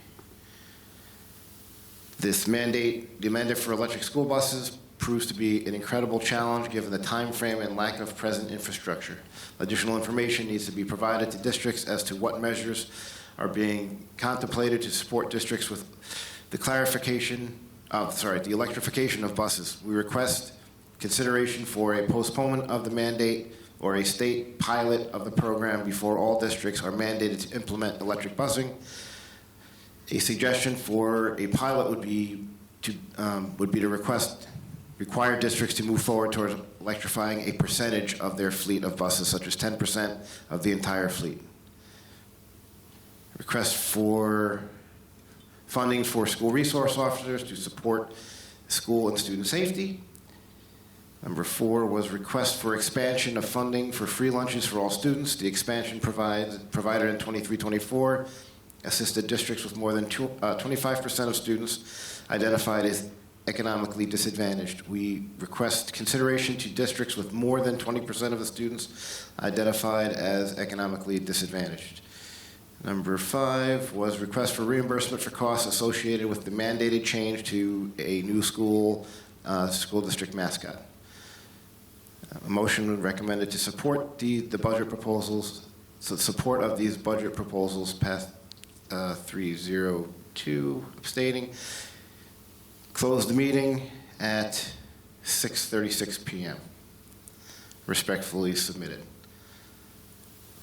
The mandate for electric school buses proves to be an incredible challenge given the time frame and lack of present infrastructure. Additional information needs to be provided to districts as to what measures are being contemplated to support districts with the the electrification of buses. We request consideration for a postponement of the mandate or a state pilot of the program before all districts are mandated to implement electric busing. A suggestion for a pilot would be to require districts to move forward towards electrifying a percentage of their fleet of buses, such as 10% of the entire fleet. Request for funding for school resource officers to support school and student safety. Number 4 was request for expansion of funding for free lunches for all students. The expansion provided in 23-24 assisted districts with more than 25% of students identified as economically disadvantaged. We request consideration to districts with more than 20% of the students identified as economically disadvantaged. Number 5 was request for reimbursement for costs associated with the mandated change to a new school district mascot. A motion recommended to support the budget proposals. So support of these budget proposals passed 302, abstaining. Closed the meeting at 6:36 p.m. Respectfully submitted.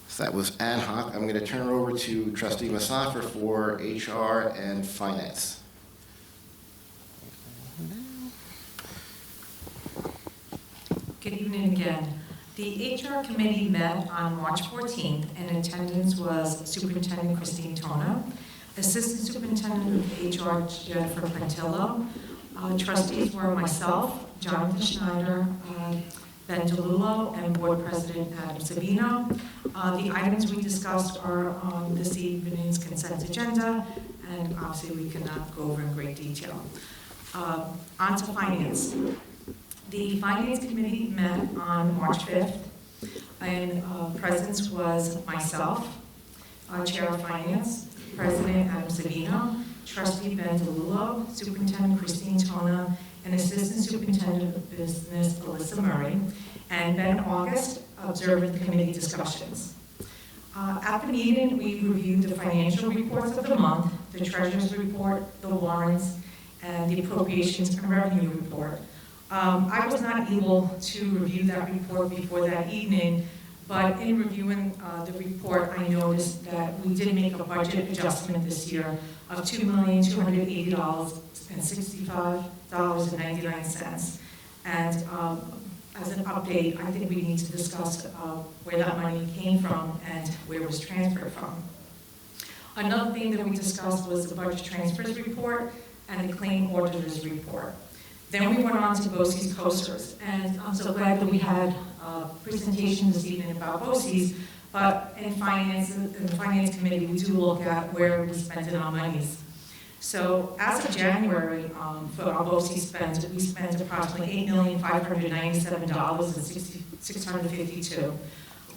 So that was ad hoc. I'm going to turn it over to Trustee Massafer for HR and Finance. Good evening again. The HR committee met on March 14th, and in attendance was Superintendent Christine Tona, Assistant Superintendent of HR Jennifer Pantillo. Trustees were myself, Jonathan Schneider, Ben DeLullo, and Board President Adam Sabino. The items we discussed are on this evening's consent agenda, and obviously we cannot go over in great detail. On to finance. The Finance Committee met on March 5th, and presence was myself, Chair of Finance, President Adam Sabino, Trustee Ben DeLullo, Superintendent Christine Tona, and Assistant Superintendent of Business Alyssa Murray, and Ben August observing the committee discussions. At the meeting, we reviewed the financial reports of the month, the Treasurer's report, the warrants, and the appropriations and revenue report. I was not able to review that report before that evening, but in reviewing the report, I noticed that we did make a budget adjustment this year of $2,280,65.99. And as an update, I think we need to discuss where that money came from and where it was transferred from. Another thing that we discussed was the budget transfers report and the claim auditors report. Then we went on to BOCES coasters, and I'm so glad that we had a presentation this evening about BOCES. But in the finance committee, we do look at where we spend our monies. So as of January, for our BOE spend, we spent approximately $8,597,652.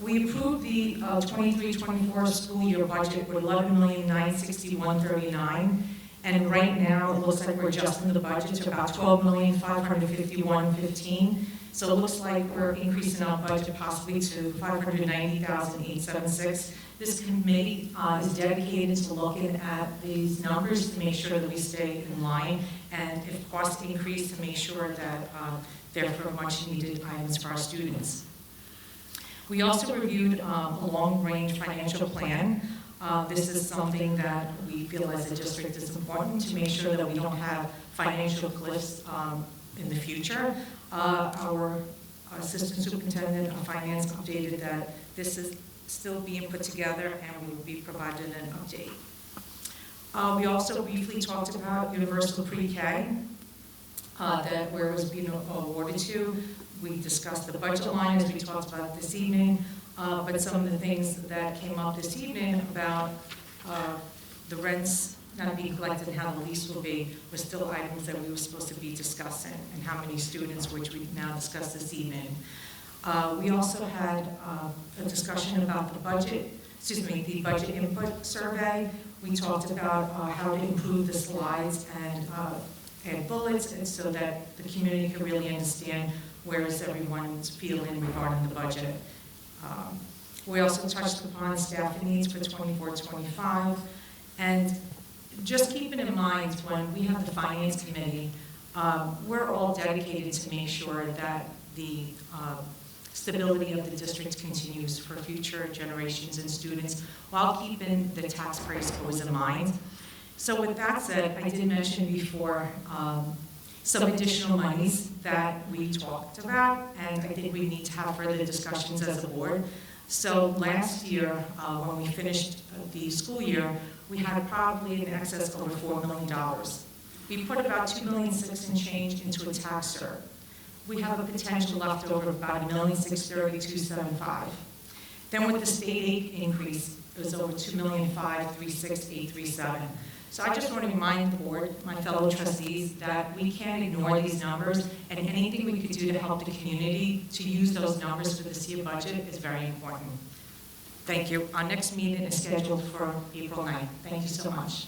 We approved the 23-24 school year budget with $11,961,039. And right now, it looks like we're adjusting the budget to about $12,551,015. So it looks like we're increasing our budget possibly to $590,876. This committee is dedicated to looking at these numbers to make sure that we stay in line, and if costs increase, to make sure that they're for much needed items for our students. We also reviewed a long-range financial plan. This is something that we feel as a district is important to make sure that we don't have financial cliffs in the future. Our Assistant Superintendent of Finance updated that this is still being put together and we will be provided an update. We also briefly talked about universal pre-K, that where it was being awarded to. We discussed the budget line as we talked about this evening, but some of the things that came up this evening about the rents not being collected and how the lease will be were still items that we were supposed to be discussing, and how many students, which we now discussed this evening. We also had a discussion about the budget input survey. We talked about how to improve the slides and add bullets, and so that the community can really understand where is everyone's feeling regarding the budget. We also touched upon staffing needs for 24-25, and just keeping in mind when we have the finance committee, we're all dedicated to make sure that the stability of the district continues for future generations and students while keeping the taxpayers' goals in mind. So with that said, I did mention before some additional monies that we talked about, and I think we need to have further discussions as a board. So last year, when we finished the school year, we had probably in excess of over $4 million. We put about $2.6 million and change into a tax cert. We have a potential left over of about $1,632,750. Then with the state aid increase, it was over $2,536,837. So I just want to remind the board, my fellow trustees, that we can't ignore these numbers, and anything we could do to help the community to use those numbers for this year budget is very important. Thank you. Our next meeting is scheduled for April 9th. Thank you so much.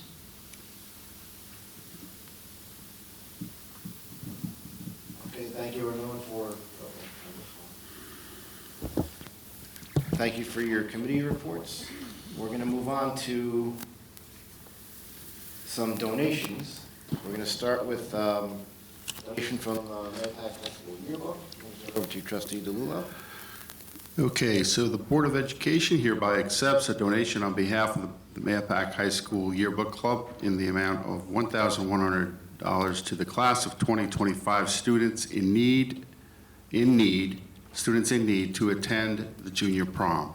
Okay, thank you everyone thank you for your committee reports. We're going to move on to some donations. We're going to start with donation from Mayapack High School Yearbook. Over to Trustee DeLulo. Okay, so the Board of Education hereby accepts a donation on behalf of the Mayapack High School Yearbook Club in the amount of $1,100 to the class of 2025 students in need to attend the junior prom.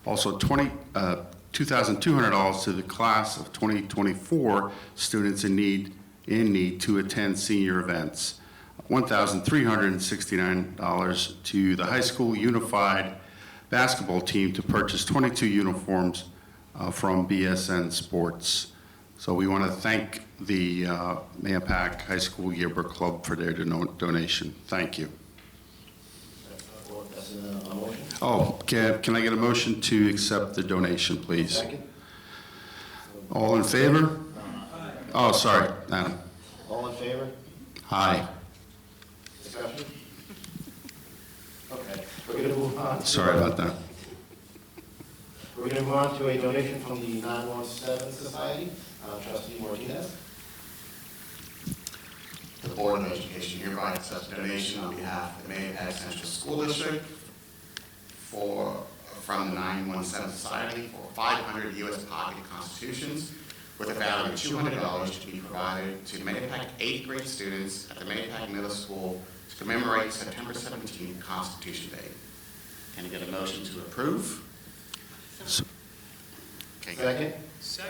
Also, $2,200 to the class of 2024 students in need to attend senior events. $1,369 to the high school unified basketball team to purchase 22 uniforms from BSN Sports. So we want to thank the Mayapack High School Yearbook Club for their donation. Thank you. Oh, can I get a motion to accept the donation, please? Second. All in favor? Oh, sorry, Adam. All in favor? Aye. Discussion? Okay, we're going to move on. Sorry about that. We're going to move on to a donation from the 917 Society. Trustee Martinez. The Board of Education hereby accepts a donation on behalf of the Mayapack Central School District from the 917 Society for 500 U.S. pocket constitutions with a value of $200 to be provided to Mayapack 8th grade students at the Mayapack Middle School to commemorate September 17th Constitution Day. Can I get a motion to approve? Okay, Second.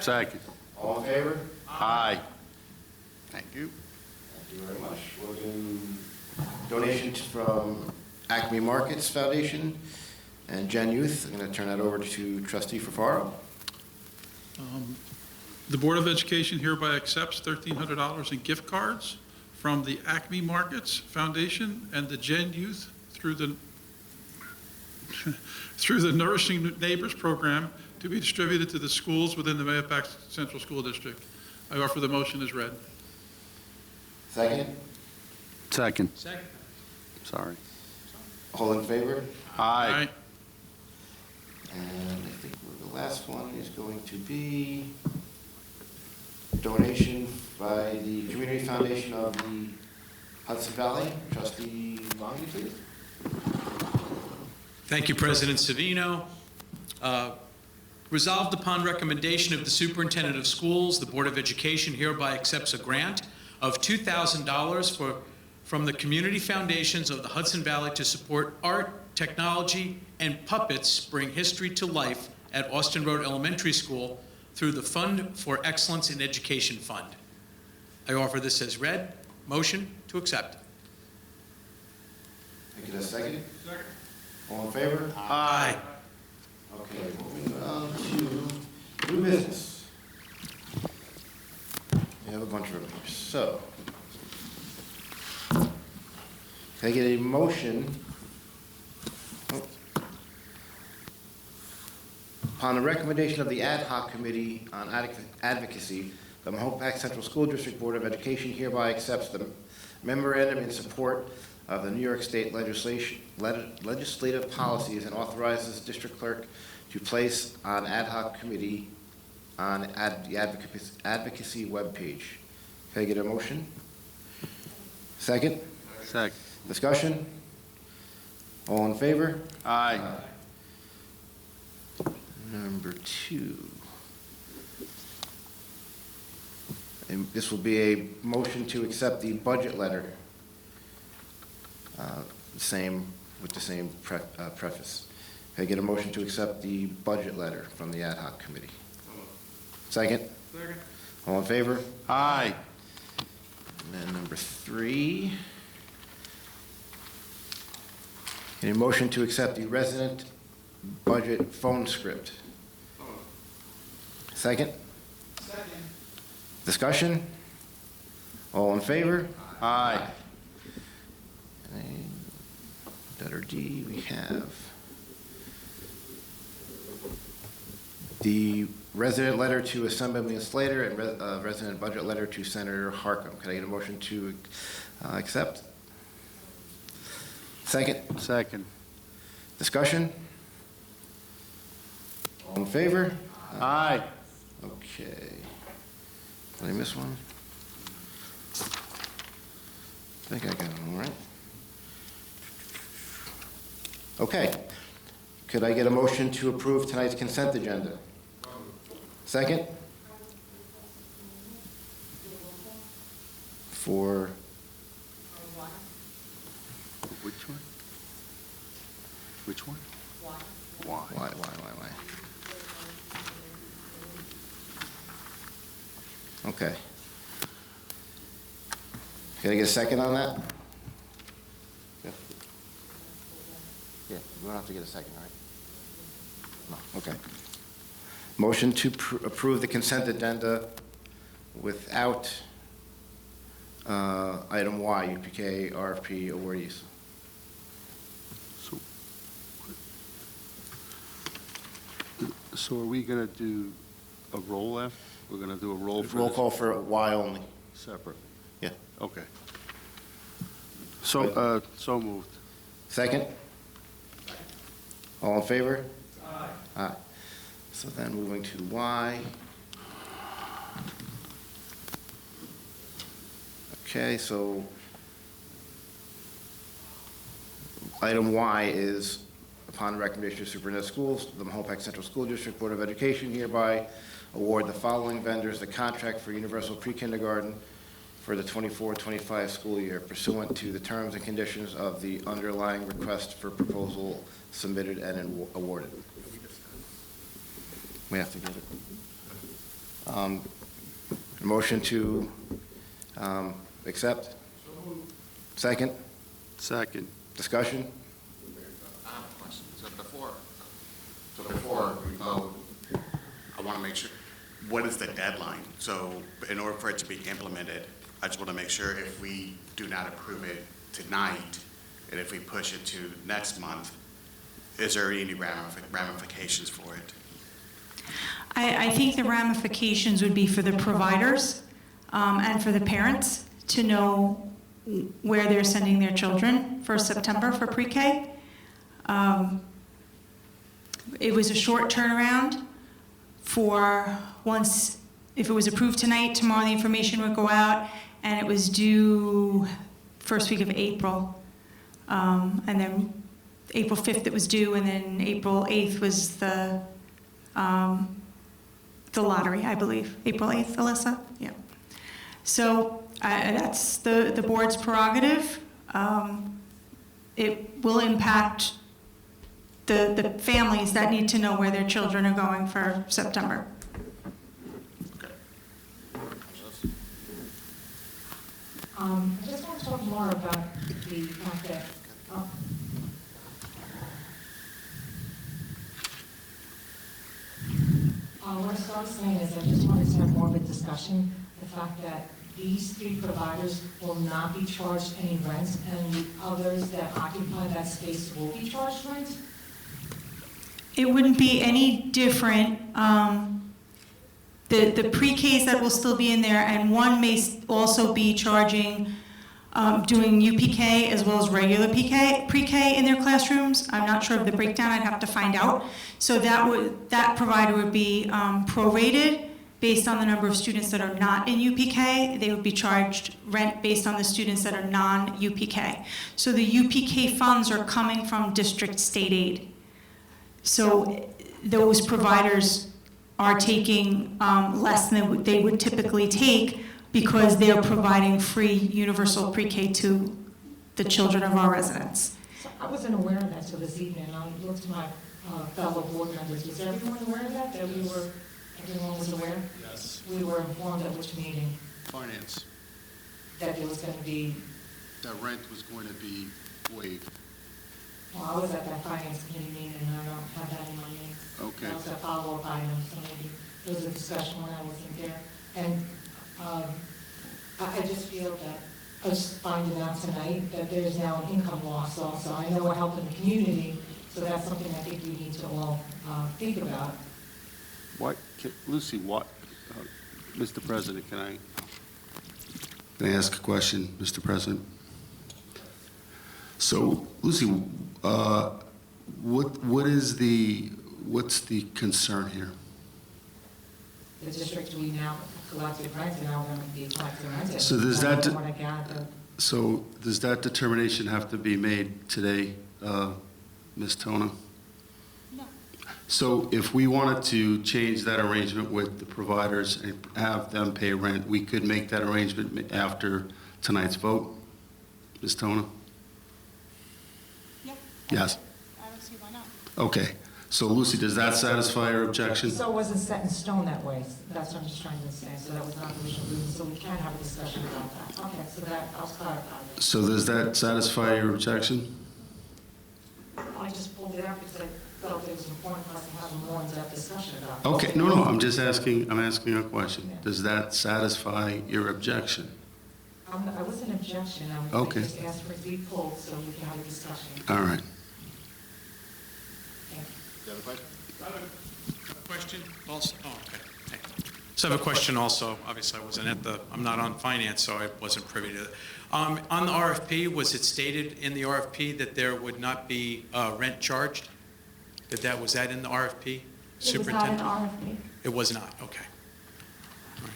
Second. All in favor? Aye. Thank you. Thank you very much. We'll do donations from Acme Markets Foundation and Gen Youth. I'm going to turn that over to Trustee Fafaro. The Board of Education hereby accepts $1,300 in gift cards from the Acme Markets Foundation and the Gen Youth through the through the Nourishing Neighbors program to be distributed to the schools within the Mahopac Central School District. I offer the motion as read. Second? Second. Second. Sorry. All in favor? Aye. And I think the last one is going to be donation by the Community Foundation of the Hudson Valley. Trustee Longy, please. Thank you, President Savino. Resolved upon recommendation of the Superintendent of Schools, the Board of Education hereby accepts a grant of $2,000 from the community foundations of the Hudson Valley to support art, technology, and puppets bring history to life at Austin Road Elementary School through the Fund for Excellence in Education Fund. I offer this as read. Motion to accept. Can I get a second? Second. All in favor? Aye. Okay, moving on to new business. We have a bunch of them here. So, can I get a motion upon the recommendation of the Ad Hoc Committee on Advocacy, the Mahopac Central School District Board of Education hereby accepts the memorandum in support of the New York State legislative policies and authorizes the district clerk to place on ad hoc committee on the advocacy webpage. Can I get a motion? Second? Second. Discussion? All in favor? Aye. Number 2. And this will be a motion to accept the budget letter. With the same preface. Can I get a motion to accept the budget letter from the ad hoc committee? Second? Second. All in favor? Aye. And then number 3. A motion to accept the resident budget phone script. Second? Second. Discussion? All in favor? Aye. And letter D, we have the resident letter to Assemblyman Slater and resident budget letter to Senator Harcum. Can I get a motion to accept? Second? Second. Discussion? All in favor? Aye. Okay. Did I miss one? I think I got it all right. Okay. Could I get a motion to approve tonight's consent agenda? Second? For? Which one? Which one? Why? Why? Okay. Can I get a second on that? Yeah, we don't have to get a second, right? No, okay. Motion to approve the consent agenda without item Y, UPK, RFP awardees. So are we going to do a roll F? We're going to do a roll for Roll this? call for Y only. Separate? Yeah. Okay. So, so moved. Second? All in favor? Aye. Aye. So then moving to Y. Okay, so item Y is, upon recommendation of Superintendent of Schools, the Mahopac Central School District Board of Education hereby award the following vendors the contract for universal pre-kindergarten for the 24-25 school year pursuant to the terms and conditions of the underlying request for proposal submitted and awarded. We have to get it. Motion to accept? Second? Second. Discussion? I have a question. So before I want to make sure, what is the deadline? So in order for it to be implemented, I just want to make sure if we do not approve it tonight, and if we push it to next month, is there any ramifications for it? I think the ramifications would be for the providers and for the parents to know where they're sending their children for September for pre-K. It was a short turnaround for once, if it was approved tonight, tomorrow the information would go out, and it was due first week of April. And then April 5th it was due, and then April 8th was the lottery, I believe. April 8th, Alyssa? Yeah. So that's the board's prerogative. It will impact the families that need to know where their children are going for September. I just want to talk more about the fact that, what I started saying is I just wanted to have more of a discussion, the fact that these 3 providers will not be charged any rent, and the others that occupy that space will be charged rent? It wouldn't be any different. The pre-Ks that will still be in there, and one may also be charging, doing UPK as well as regular pre-K in their classrooms. I'm not sure of the breakdown, I'd have to find out. So that provider would be prorated based on the number of students that are not in UPK. They would be charged rent based on the students that are non-UPK. So the UPK funds are coming from district state aid. So those providers are taking less than they would typically take because they're providing free universal pre-K to the children of our residents. So I wasn't aware of that till this evening. I looked to my fellow board members. Was everyone aware of that? Everyone was aware? Yes. We were informed at which meeting? Finance. That there was going to be, That rent was going to be waived. well, I was at that finance committee meeting and I don't have that in my name. Okay. That was a follow-up item, so maybe there was a discussion when I wasn't there. And I just feel that us finding out tonight that there is now an income loss also. I know we're helping the community, so that's something I think we need to all think about. Lucy, Mr. President, can I ask a question, Mr. President? So, Lucy, what's the concern here? The district, we now collected rent, and now we're going to be collecting rent. So does that determination have to be made today, Ms. Tona? No. So if we wanted to change that arrangement with the providers and have them pay rent, we could make that arrangement after tonight's vote, Ms. Tona? Yeah. Yes. I don't see why not. Okay. So Lucy, does that satisfy your objection? So it wasn't set in stone that way. That's what I'm just trying to say. So that was not the original reason. So we can have a discussion about that. Okay, so that, I'll clarify. So does that satisfy your objection? I just pulled it out because I felt it was important for us to have a more in-depth discussion about it. Okay, no, I'm asking a question. Does that satisfy your objection? I wasn't objection. I Okay. just asked for it to be pulled so we can have a discussion. All right. I have a question also. Oh, okay. Thank you. So I have a question also. Obviously, I'm not on finance, so I wasn't privy to it. On the RFP, was it stated in the RFP that there would not be rent charged? Was that in the RFP? It was not an RFP. It was not, okay. All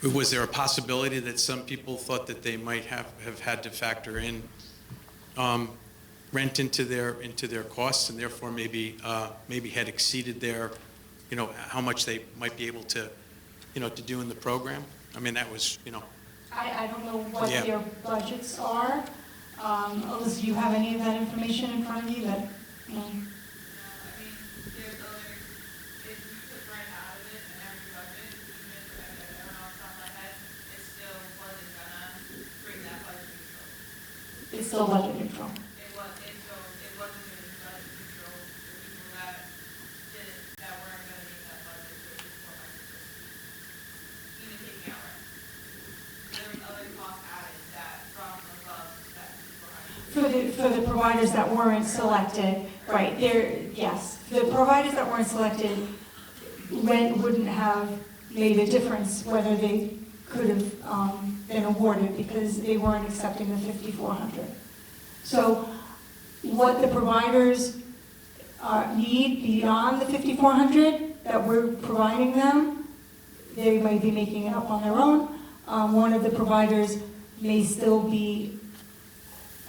right. Was there a possibility that some people thought that they might have had to factor in rent into their costs, and therefore maybe had exceeded their, how much they might be able to, to do in the program? I mean, that was, I don't know what Yeah. their budgets are. Alyssa, do you have any of that information in front of you that, it's still budget neutral. It wasn't budget neutral. The people that For the providers that weren't selected, right, yes. The providers that weren't selected, rent wouldn't have made a difference whether they could have been awarded because they weren't accepting the 5,400. So what the providers need beyond the 5,400 that we're providing them, they may be making it up on their own. One of the providers may still be,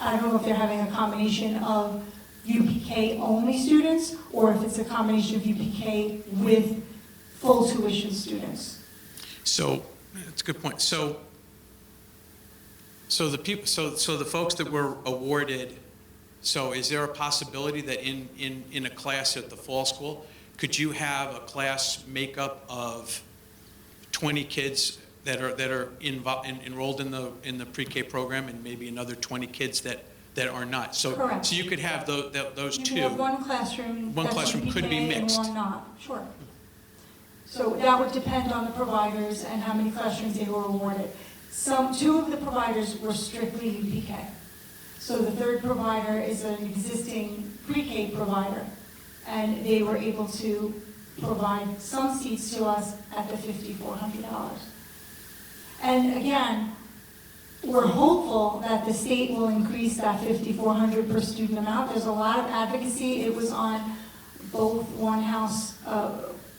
I don't know if they're having a combination of UPK only students or if it's a combination of UPK with full tuition students. So, that's a good point. So the folks that were awarded, so is there a possibility that in a class at the fall school, could you have a class makeup of 20 kids that are enrolled in the pre-K program and maybe another 20 kids that are not? So, Correct. So you could have those You two. can have one classroom One that's classroom could be UPK mixed. and one not, sure. So that would depend on the providers and how many classrooms they were awarded. Two of the providers were strictly UPK. So the third provider is an existing pre-K provider, and they were able to provide some seats to us at the $5,400. And again, we're hopeful that the state will increase that $5,400 per student amount. There's a lot of advocacy. It was on both one house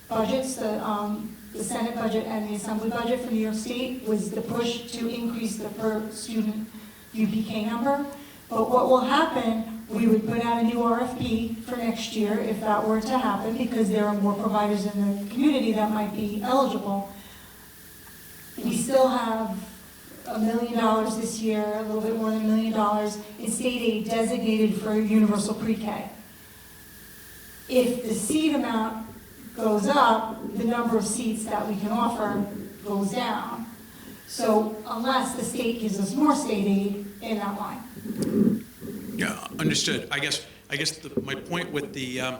budgets, the Senate budget and the Assembly budget for New York State was the push to increase the per student UPK number. But what will happen, we would put out a new RFP for next year if that were to happen, because there are more providers in the community that might be eligible. We still have $1 million this year, a little bit more than $1 million in state aid designated for universal pre-K. If the seat amount goes up, the number of seats that we can offer goes down. So unless the state gives us more state aid in that line. Yeah, understood. I guess my point with the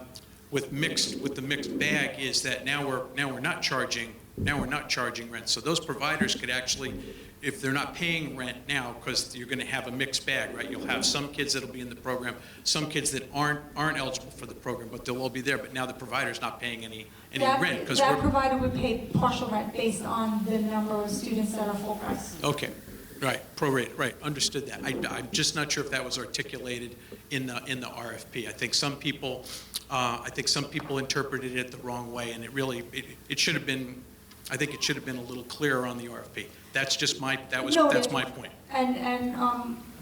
mixed bag is that now we're not charging rent. So those providers could actually, if they're not paying rent now, because you're going to have a mixed bag, right? You'll have some kids that'll be in the program, some kids that aren't eligible for the program, but they'll all be there. But now the provider's not paying any rent because that provider would pay partial rent based on the number of students that are full price. Okay. Right, prorate, right, understood that. I'm just not sure if that was articulated in the RFP. I think some people interpreted it the wrong way, and it should have been, I think it should have been a little clearer on the RFP. That's just that's my point. And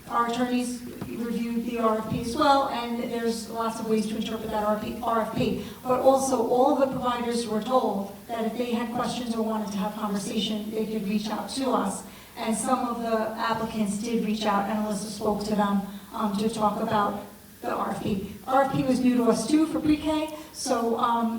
our attorneys reviewed the RFP as well, and there's lots of ways to interpret that RFP. But also, all of the providers were told that if they had questions or wanted to have conversation, they could reach out to us. And some of the applicants did reach out, and Alyssa spoke to them to talk about the RFP. RFP was new to us too for pre-K, so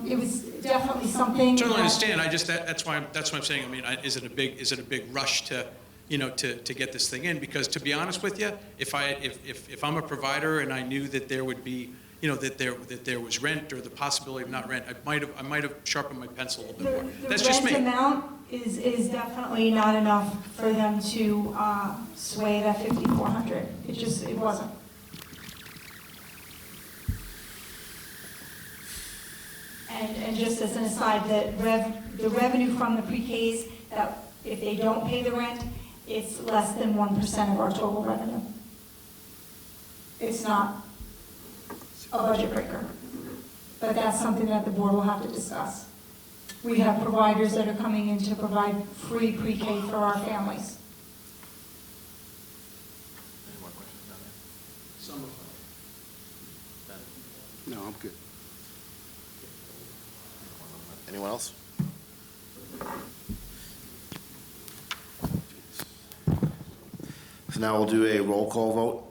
it was definitely something. Certainly understand. That's why I'm saying. I mean, is it a big rush to get this thing in? Because to be honest with you, if I'm a provider and I knew that there would be that there was rent or the possibility of not rent, I might have sharpened my pencil a little bit more. That's just me. The rent amount is definitely not enough for them to sway that 5,400. It wasn't. And just as an aside, the revenue from the pre-Ks, that if they don't pay the rent, it's less than 1% of our total revenue. It's not a budget breaker, but that's something that the board will have to discuss. We have providers that are coming in to provide free pre-K for our families. Any more questions down there? Some of them. No, I'm good. Anyone else? So now we'll do a roll call vote.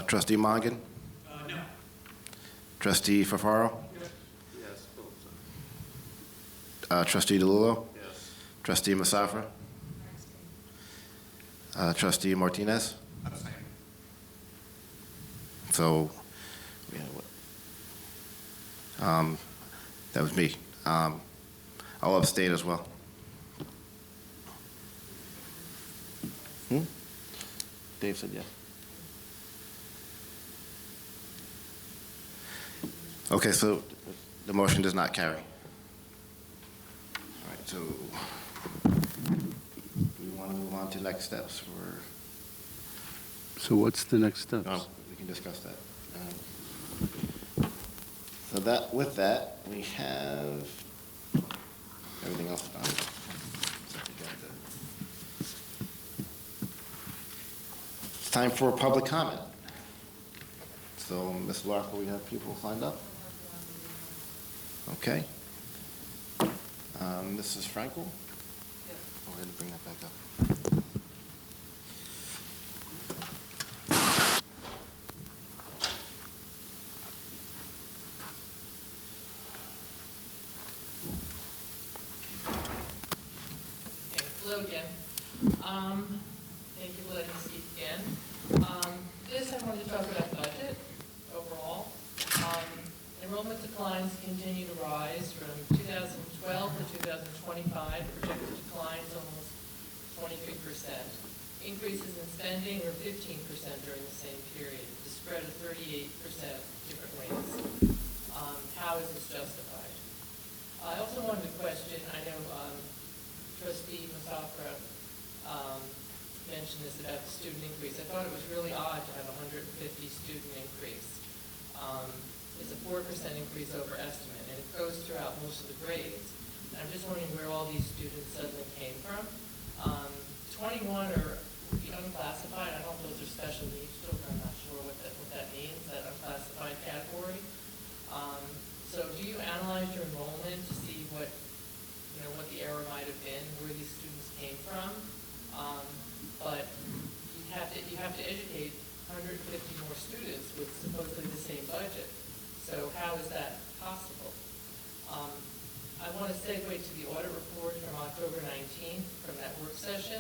Trustee Mongan? No. Trustee Fafaro? Yes. Trustee DeLullo? Yes. Trustee Masafra? Trustee Martinez? So, that was me. I'll abstain as well. Dave said yes. Okay, so the motion does not carry. All right, so we want to move on to next steps for, So what's the next steps? we can discuss that. So that, with that, we have everything else done. It's time for public comment. So, Ms. Larkin, we have people signed up? Okay. Mrs. Frankel? Go ahead and bring that back up. Hello again. Thank you for letting me speak again. This, I wanted to talk about budget overall. Enrollment declines continue to rise from 2012 to 2025, projected declines almost 23%. Increases in spending are 15% during the same period, to spread of 38% different ways. How is this justified? I also wanted to question, I know Trustee Masafra mentioned this about the student increase. I thought it was really odd to have a 150 student increase. It's a 4% increase over estimate, and it goes throughout most of the grades. And I'm just wondering where all these students suddenly came from. 21 are unclassified. I don't know if those are special needs children. I'm not sure what that means, that unclassified category. So do you analyze your enrollment to see what the error might have been, where these students came from? But you have to educate 150 more students with supposedly the same budget. So how is that possible? I want to segue to the audit report from October 19th from that work session.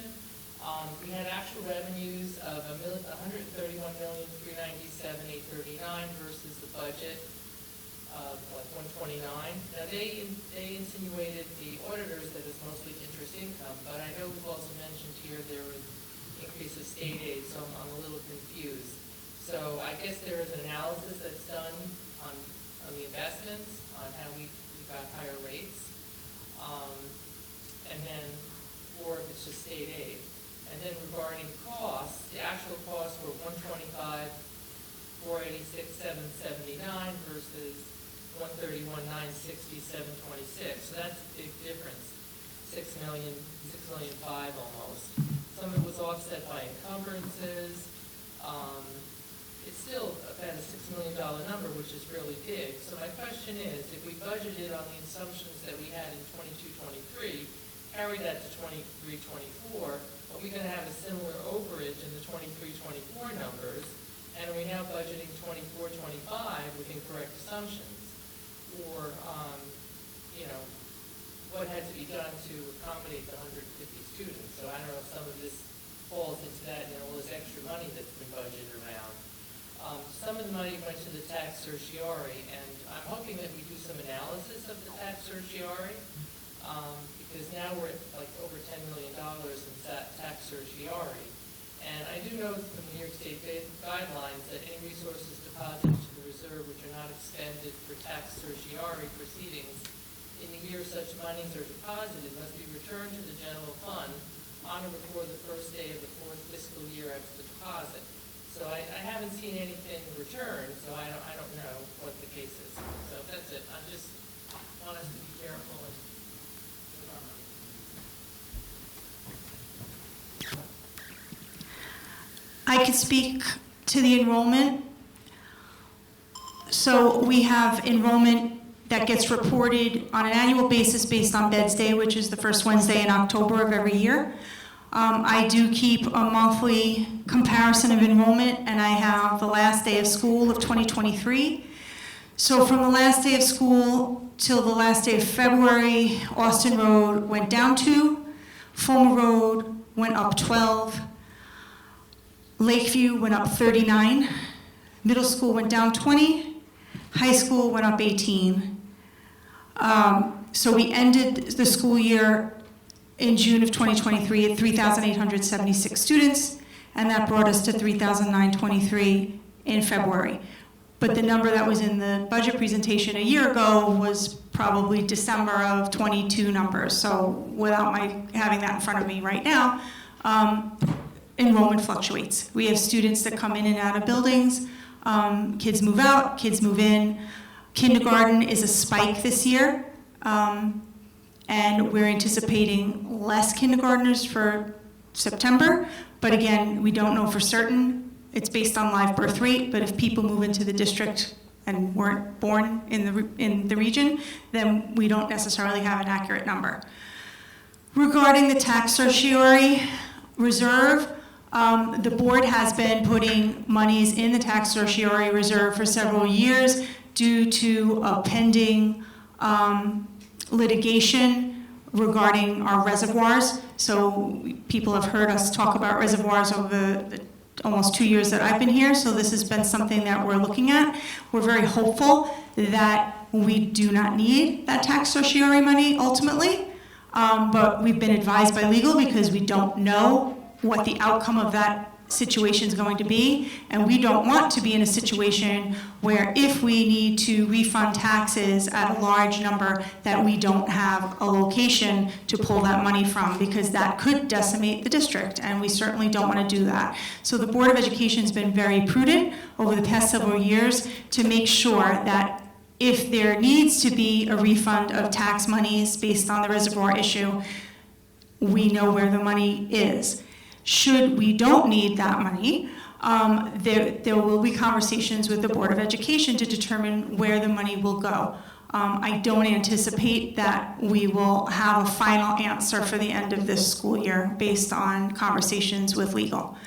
We had actual revenues of $131,397,839 versus the budget of like 129. Now they insinuated, the auditors, that it's mostly interest income, but I know we've also mentioned here there was increase of state aid, so I'm a little confused. So I guess there is an analysis that's done on the investments, on how we got higher rates, and then, or if it's just state aid. And then regarding costs, the actual costs were 125,486,779 versus 131,960,726. So that's a big difference, 6,000,005 almost. Some of it was offset by encumbrances. It's still about a $6 million number, which is really big. So my question is, if we budgeted on the assumptions that we had in 22-23, carry that to 23-24, are we going to have a similar overage in the 23-24 numbers? And are we now budgeting 24-25 with incorrect assumptions? Or, what had to be done to accommodate the 150 students? So I don't know if some of this falls into that, all this extra money that's been budgeted around. Some of the money went to the tax certiorari, and I'm hoping that we do some analysis of the tax certiorari, because now we're at like over $10 million in tax certiorari. And I do know from the New York State guidelines that any resources deposited to the reserve which are not expended for tax certiorari proceedings in the year such monies are deposited must be returned to the general fund on or before the first day of the fourth fiscal year after the deposit. So I haven't seen anything returned, so I don't know what the case is. So that's it. I just want us to be careful and do our money. I could speak to the enrollment. So we have enrollment that gets reported on an annual basis based on Beds Day, which is the first Wednesday in October of every year. I do keep a monthly comparison of enrollment, and I have the last day of school of 2023. So from the last day of school till the last day of February, Austin Road went down 2, Fulmer Road went up 12, Lakeview went up 39, middle school went down 20, high school went up 18. So we ended the school year in June of 2023 at 3,876 students, and that brought us to 3,923 in February. But the number that was in the budget presentation a year ago was probably December of 22 numbers. So without my having that in front of me right now, enrollment fluctuates. We have students that come in and out of buildings. Kids move out, kids move in. Kindergarten is a spike this year, and we're anticipating less kindergartners for September. But again, we don't know for certain. It's based on live birth rate, but if people move into the district and weren't born in the region, then we don't necessarily have an accurate number. Regarding the tax certiorari reserve, the board has been putting monies in the tax certiorari reserve for several years due to a pending litigation regarding our reservoirs. So people have heard us talk about reservoirs over the almost 2 years that I've been here, so this has been something that we're looking at. We're very hopeful that we do not need that tax certiorari money ultimately, but we've been advised by legal because we don't know what the outcome of that situation is going to be, and we don't want to be in a situation where if we need to refund taxes at a large number that we don't have a location to pull that money from, because that could decimate the district, and we certainly don't want to do that. So the Board of Education has been very prudent over the past several years to make sure that if there needs to be a refund of tax monies based on the reservoir issue, we know where the money is. Should we don't need that money, there will be conversations with the Board of Education to determine where the money will go. I don't anticipate that we will have a final answer for the end of this school year based on conversations with legal.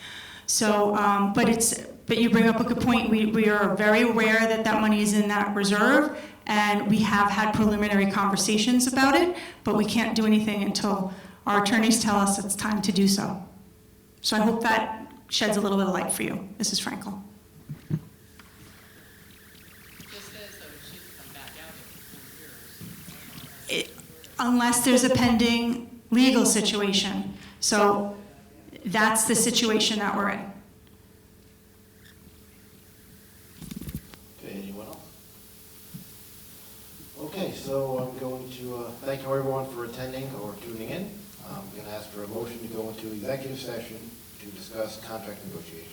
So, but you bring up a good point. We are very aware that that money is in that reserve, and we have had preliminary conversations about it, but we can't do anything until our attorneys tell us it's time to do so. So I hope that sheds a little bit of light for you, Mrs. Frankel. Unless there's a pending legal situation. So that's the situation that we're in. Okay, anyone else? Okay, so I'm going to thank you everyone for attending or tuning in. I'm going to ask for a motion to go into executive session to discuss contract negotiations.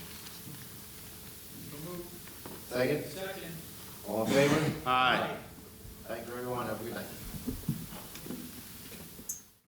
Second? Second. All in favor? Aye. Thank you, everyone. Have a good night.